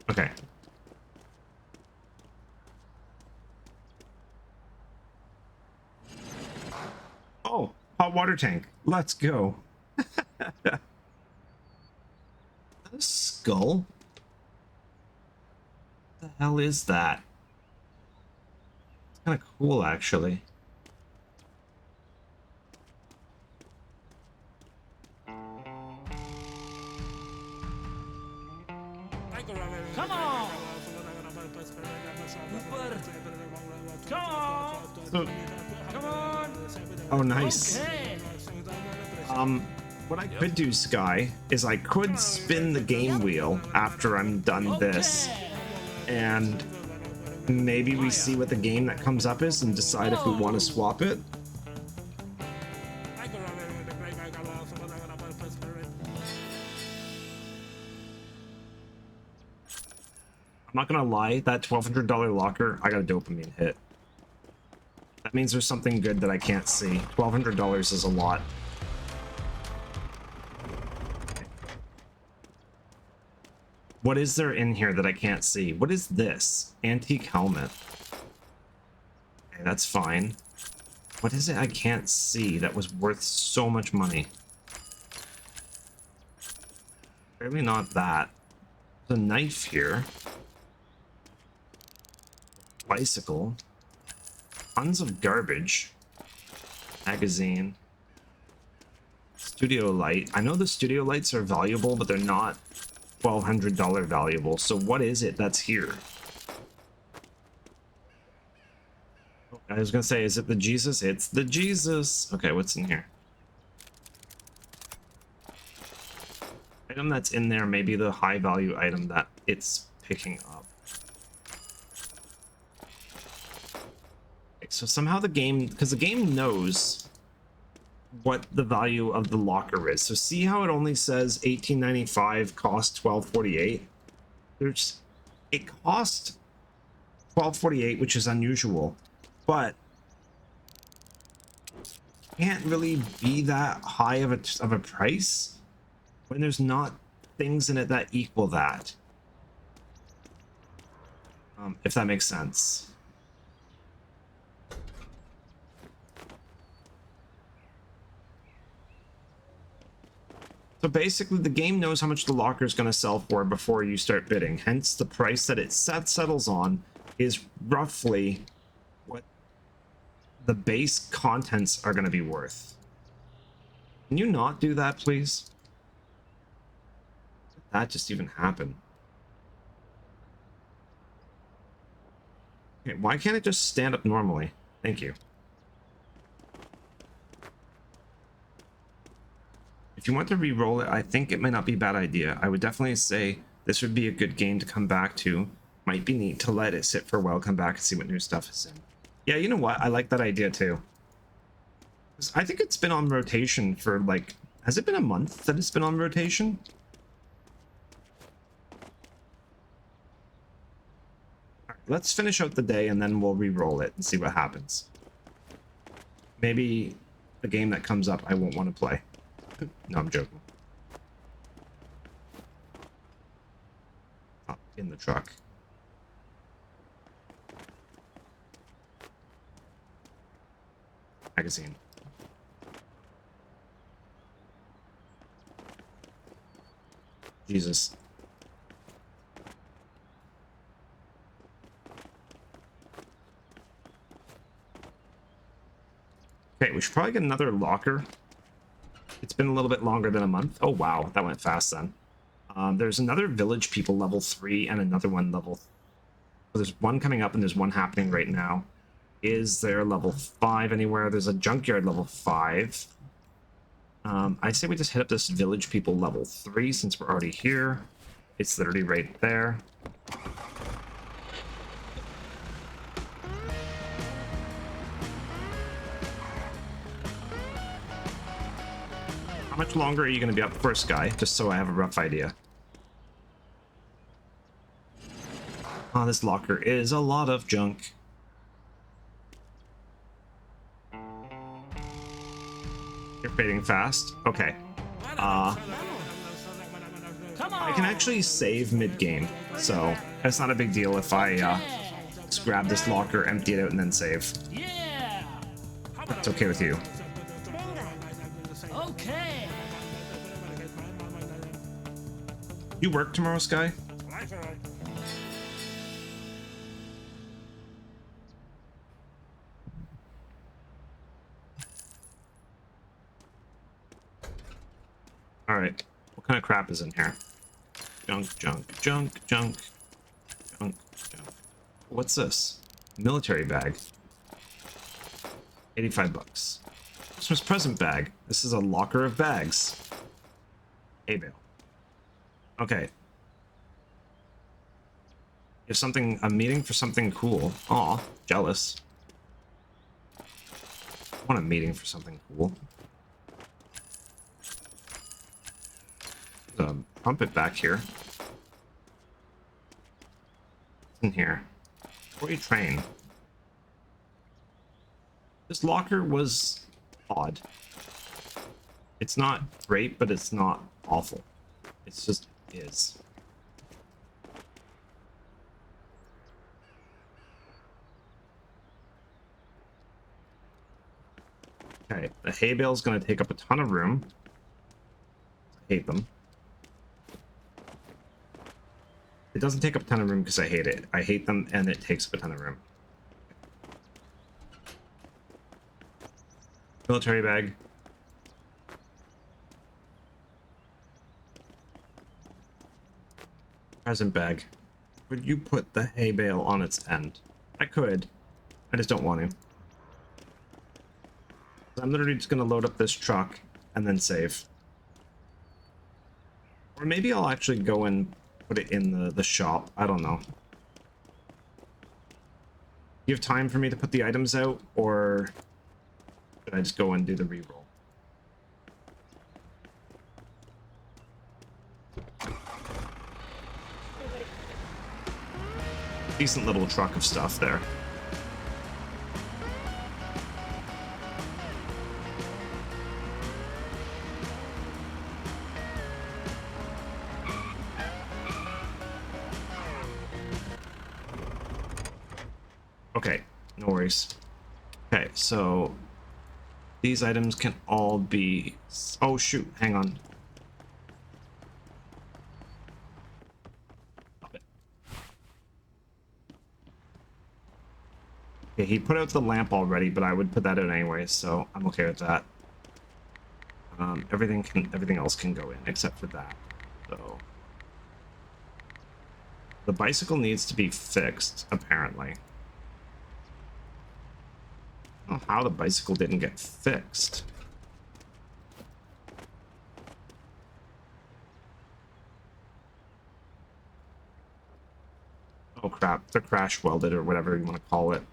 Okay. Oh, hot water tank. Let's go. A skull? What the hell is that? It's kind of cool, actually. Come on! Come on! So, Come on! oh, nice. Okay. What I could do, Sky, is I could spin the game wheel after I'm done this, Okay. and maybe we see what the game that comes up is and decide if we want to swap it. I'm not gonna lie, that $1,200 locker, I got a dopamine hit. That means there's something good that I can't see. $1,200 is a lot. What is there in here that I can't see? What is this? Antique helmet. Okay, that's fine. What is it I can't see that was worth so much money? Clearly not that. There's a knife here. Bicycle. Tons of garbage. Magazine. Studio light. I know the studio lights are valuable, but they're not $1,200 valuable. So what is it that's here? I was gonna say, is it the Jesus? It's the Jesus. Okay, what's in here? Item that's in there may be the high value item that it's picking up. Okay, so somehow the game, because the game knows what the value of the locker is. So see how it only says $18.95, cost $12.48? There's, it cost $12.48, which is unusual, but can't really be that high of a price when there's not things in it that equal that. If that makes sense. So basically, the game knows how much the locker is going to sell for before you start bidding. Hence, the price that it settles on is roughly what the base contents are going to be worth. Can you not do that, please? Did that just even happen? Okay, why can't it just stand up normally? Thank you. If you want to re-roll it, I think it might not be a bad idea. I would definitely say this would be a good game to come back to. Might be neat to let it sit for a while, come back and see what new stuff is in. Yeah, you know what? I like that idea too. I think it's been on rotation for like... Has it been a month that it's been on rotation? Alright, let's finish out the day and then we'll re-roll it and see what happens. Maybe the game that comes up I won't want to play. No, I'm joking. in the truck. Magazine. Jesus. Okay, we should probably get another locker. It's been a little bit longer than a month. Oh, wow. That went fast then. There's another village people level 3 and another one level... Oh, there's one coming up and there's one happening right now. Is there level 5 anywhere? There's a junkyard level 5. I say we just hit up this village people level 3 since we're already here. It's literally right there. How much longer are you going to be up for, Sky? Just so I have a rough idea. Oh, this locker is a lot of junk. You're fading fast. Okay. Come I can actually save mid-game, so it's not a big deal if I just grab this locker, empty it out, and then save. Yeah. It's okay with you. Okay. You work tomorrow, Sky? Alright. What kind of crap is in here? Junk, junk, junk, junk, junk, junk. What's this? Military bag. 85 bucks. Christmas present bag. This is a locker of bags. Hay bale. Okay. If something, a meeting for something cool. Aw, jealous. I want a meeting for something cool. There's a trumpet back here. What's in here? Before you train. This locker was odd. It's not great, but it's not awful. It's just is. Okay, the hay bale is going to take up a ton of room. I hate them. It doesn't take up a ton of room because I hate it. I hate them and it takes up a ton of room. Military bag. Present bag. Would you put the hay bale on its end? I could. I just don't want to. I'm literally just going to load up this truck and then save. Or maybe I'll actually go and put it in the shop. I don't know. You have time for me to put the items out, or should I just go and do the reroll? Decent little truck of stuff there. Okay, no worries. Okay, so these items can all be... Oh shoot, hang on. Okay, he put out the lamp already, but I would put that out anyway, so I'm okay with that. Everything else can go in except for that. So the bicycle needs to be fixed, apparently. I don't know how the bicycle didn't get fixed. Oh crap, they're crash welded or whatever you want to call it.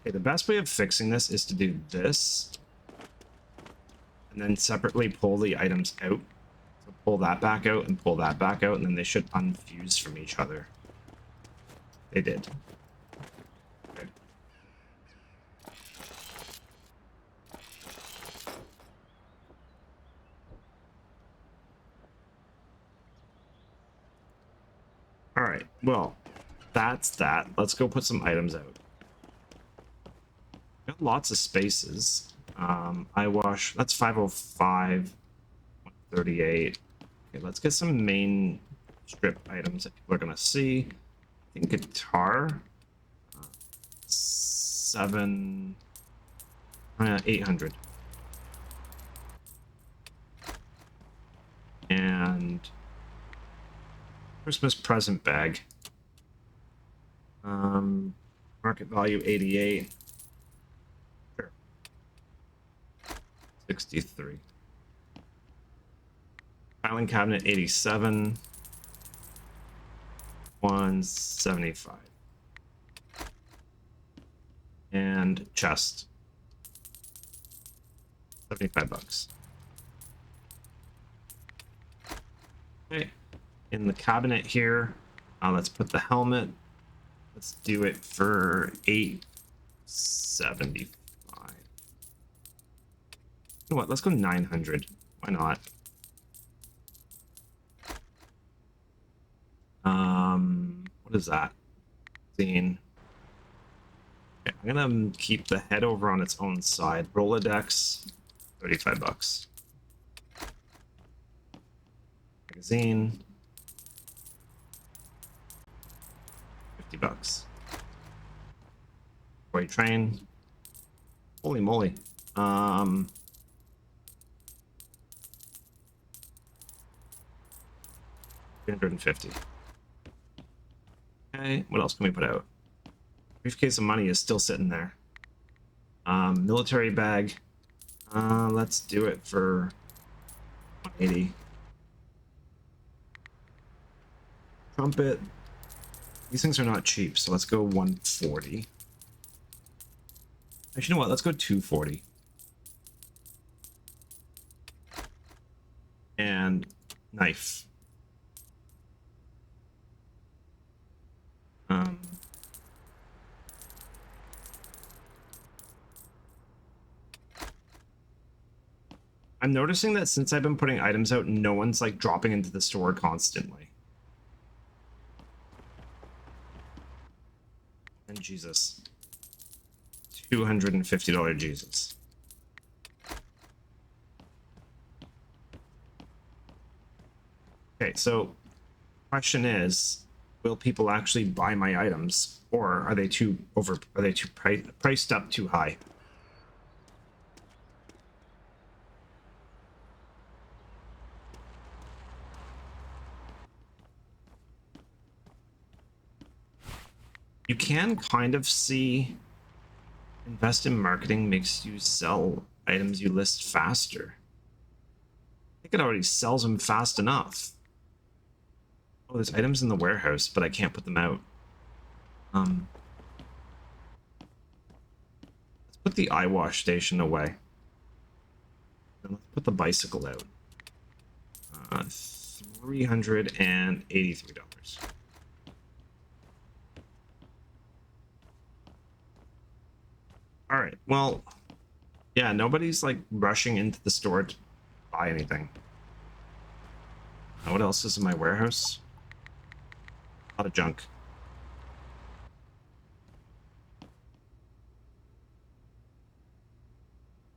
Okay, the best way of fixing this is to do this. And then separately pull the items out. So pull that back out and pull that back out, and then they should unfuse from each other. They did. Okay. All right, well, that's that. Let's go put some items out. Got lots of spaces. Eye wash, that's 505, 138. Okay, let's get some main strip items that people are gonna see. I think guitar, 800. And Christmas present bag. Market value 88. Sure. 63. Filing cabinet 87. 175. And chest. 75 bucks. Okay. In the cabinet here, let's put the helmet. Let's do it for 875. You know what? Let's go 900. Why not? What is that? Scene. Okay, I'm gonna keep the head over on its own side. Rolodex, 35 bucks. Magazine, 50 bucks. Toy train. Holy moly. 350. Okay, what else can we put out? Briefcase of money is still sitting there. Military bag. Let's do it for 180. Trumpet. These things are not cheap, so let's go 140. Actually, you know what? Let's go 240. And knife. I'm noticing that since I've been putting items out, no one's like dropping into the store constantly. And Jesus. $250 Jesus. Okay, so question is, will people actually buy my items, or are they too priced up too high? You can kind of see invest in marketing makes you sell items you list faster. I think it already sells them fast enough. Oh, there's items in the warehouse, but I can't put them out. Let's put the eye wash station away. And let's put the bicycle out. $383. All right, well, yeah, nobody's like rushing into the store to buy anything. Now, what else is in my warehouse? A lot of junk.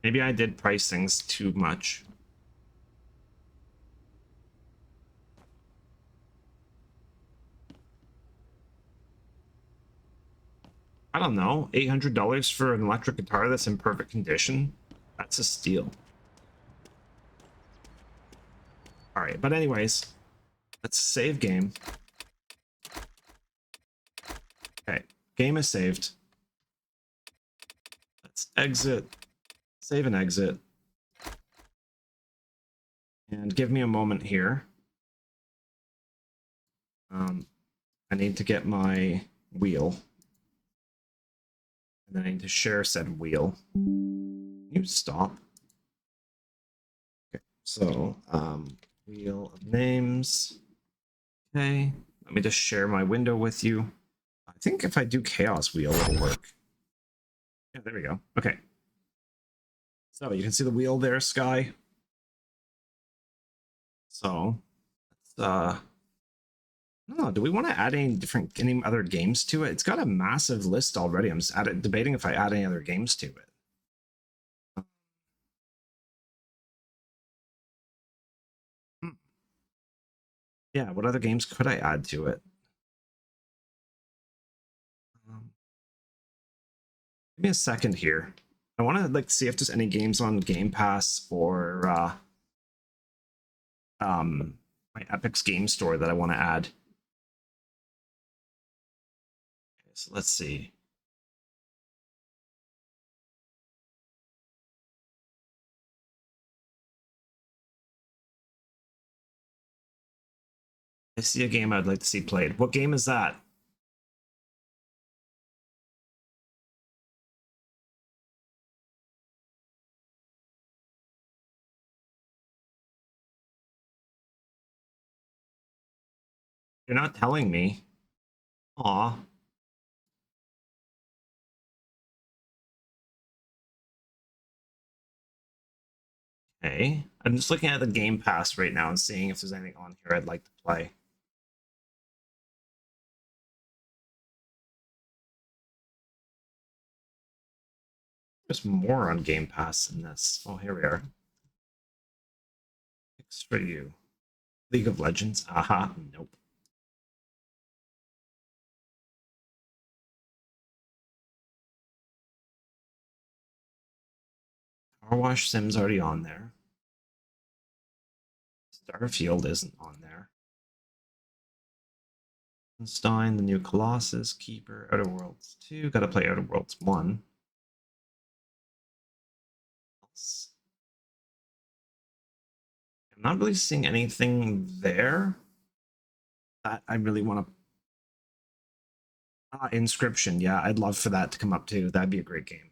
Maybe I did price things too much. I don't know, $800 for an electric guitar that's in perfect condition? That's a steal. All right, but anyways, let's save game. Okay, game is saved. Let's exit, save and exit. And give me a moment here. I need to get my wheel. And then I need to share said wheel. You stop. Okay, so wheel of names. Okay, let me just share my window with you. I think if I do chaos wheel, it'll work. Yeah, there we go. Okay. So you can see the wheel there, Sky. So let's I don't know. Do we want to add any other games to it? It's got a massive list already. I'm just debating if I add any other games to it. Hmm. Yeah, what other games could I add to it? Give me a second here. I want to see if there's any games on Game Pass or my Epic's Game Store that I want to add. Okay, so let's see. I see a game I'd like to see played. What game is that? You're not telling me. Aw. Okay. I'm just looking at the Game Pass right now and seeing if there's anything on here I'd like to play. There's more on Game Pass than this. Oh, here we are. Picks for you. League of Legends. Aha. Nope. Car Wash Sim's already on there. Starfield isn't on there. Stein, the new Colossus, Keeper, Outer Worlds 2. Gotta play Outer Worlds 1. I'm not really seeing anything there that I really want to. Inscription, yeah, I'd love for that to come up too. That'd be a great game.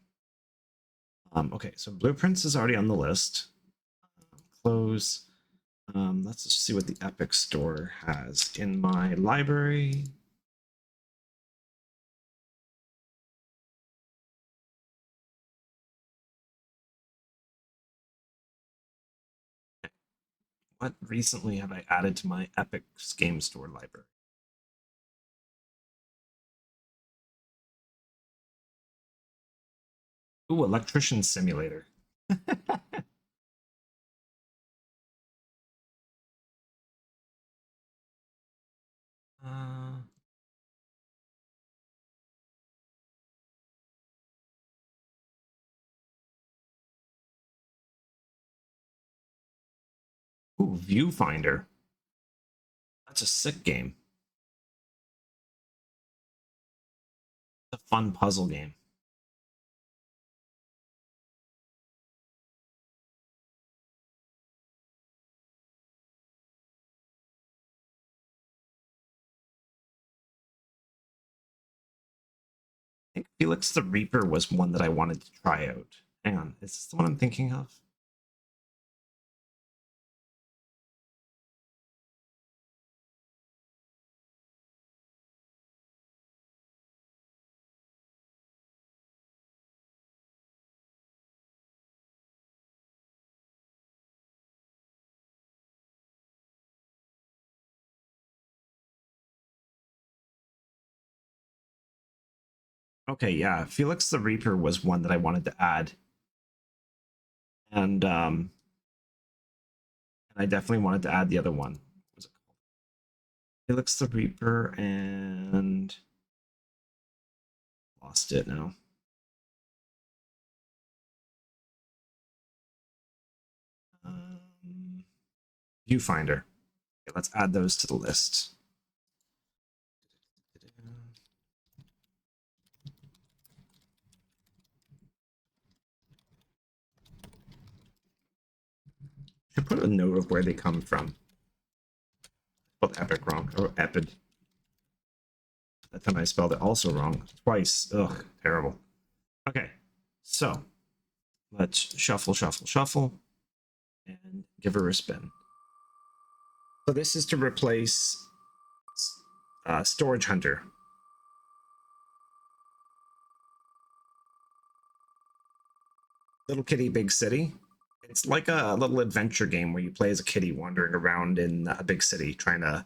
Okay, so Blueprints is already on the list. Close. Let's just see what the Epic Store has in my library. What recently have I added to my Epic's Game Store library? Ooh, Electrician Simulator. uh, ooh, Viewfinder. That's a sick game. It's a fun puzzle game. I think Felix the Reaper was one that I wanted to try out. Hang on, is this the one I'm thinking of? Okay, yeah, Felix the Reaper was one that I wanted to add, and I definitely wanted to add the other one. What was it called? Felix the Reaper, and lost it now. Um, Viewfinder. Okay, let's add those to the list. Should put a note of where they come from. Spelled epic wrong, or epid. That time I spelled it also wrong twice. Ugh, terrible. Okay, so let's shuffle, shuffle, shuffle, and give her a spin. So this is to replace Storage Hunter. Little Kitty, Big City. It's like a little adventure game where you play as a kitty wandering around in a big city trying to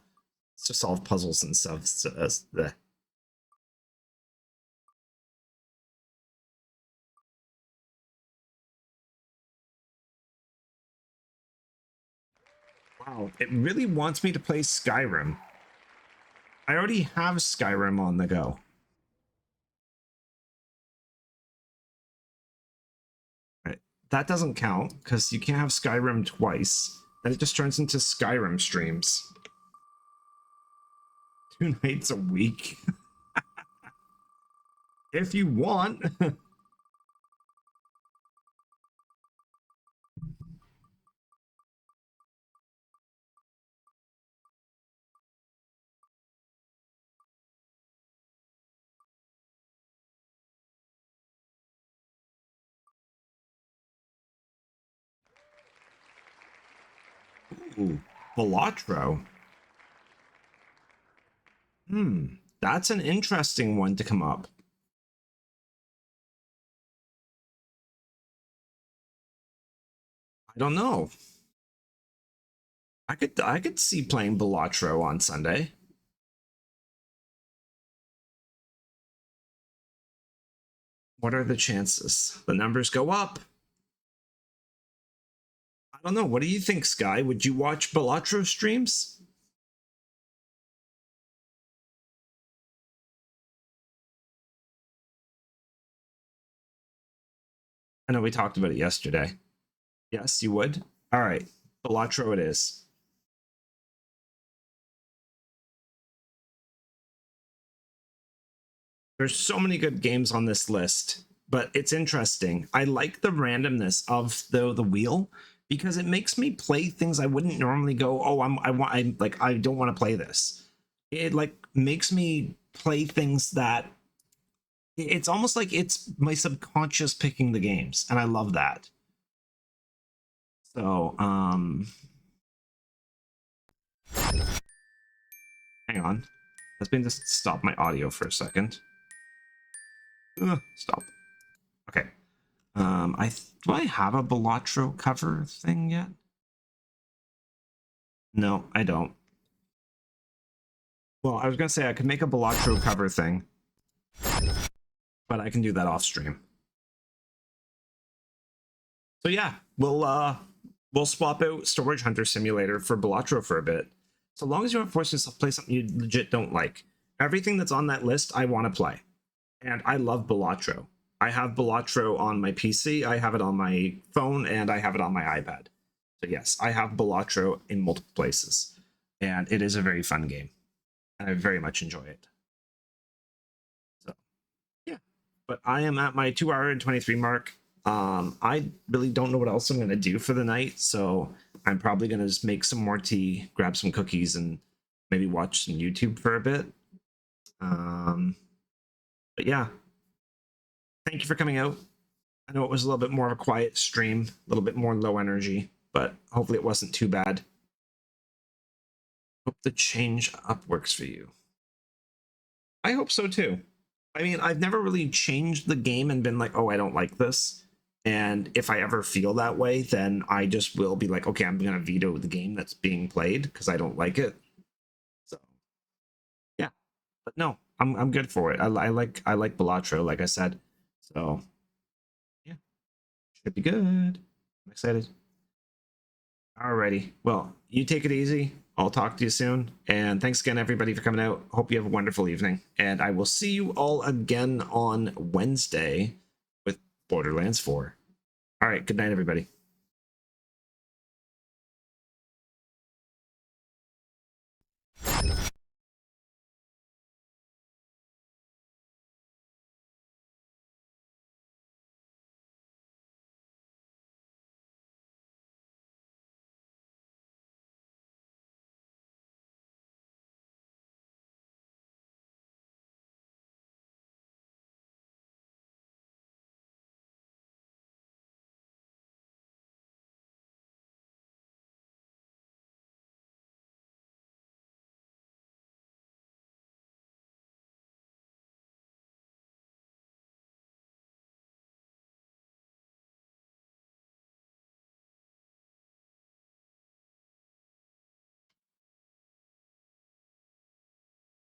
to solve puzzles and stuff. So, wow, it really wants me to play Skyrim. I already have Skyrim on the go. Right. That doesn't count because you can't have Skyrim twice. Then it just turns into Skyrim streams. 2 nights a week. If you want. Ooh, Balatro. That's an interesting one to come up. I don't know. I could see playing Balatro on Sunday. What are the chances? The numbers go up. I don't know. What do you think, Sky? Would you watch Balatro streams? I know we talked about it yesterday. Yes, you would? All right. Balatro it is. There's so many good games on this list, but it's interesting. I like the randomness of the wheel because it makes me play things I wouldn't normally go, oh, I don't want to play this. It like makes me play things that it's almost like it's my subconscious picking the games, and I love that. So, hang on. Let's just stop my audio for a second. Stop. Okay. Do I have a Balatro cover thing yet? No, I don't. Well, I was gonna say I could make a Balatro cover thing, but I can do that off stream. So yeah, we'll swap out Storage Hunter Simulator for Balatro for a bit. So long as you aren't forced to play something you legit don't like. Everything that's on that list I want to play. And I love Balatro. I have Balatro on my PC, I have it on my phone, and I have it on my iPad. So yes, I have Balatro in multiple places. And it is a very fun game. And I very much enjoy it. So yeah. But I am at my 2 hour and 23 mark. I really don't know what else I'm gonna do for the night, so I'm probably gonna just make some more tea, grab some cookies, and maybe watch some YouTube for a bit. But yeah, thank you for coming out. I know it was a little bit more of a quiet stream, a little bit more low energy, but hopefully it wasn't too bad. Hope the change up works for you. I hope so too. I mean, I've never really changed the game and been like, oh, I don't like this. And if I ever feel that way, then I just will be like, okay, I'm going to veto the game that's being played because I don't like it. So, yeah. But no, I'm good for it. I like Balatro, like I said. So, yeah, should be good. I'm excited. Alrighty. Well, you take it easy. I'll talk to you soon. And thanks again, everybody, for coming out. Hope you have a wonderful evening. And I will see you all again on Wednesday with Borderlands 4. All right. Good night, everybody.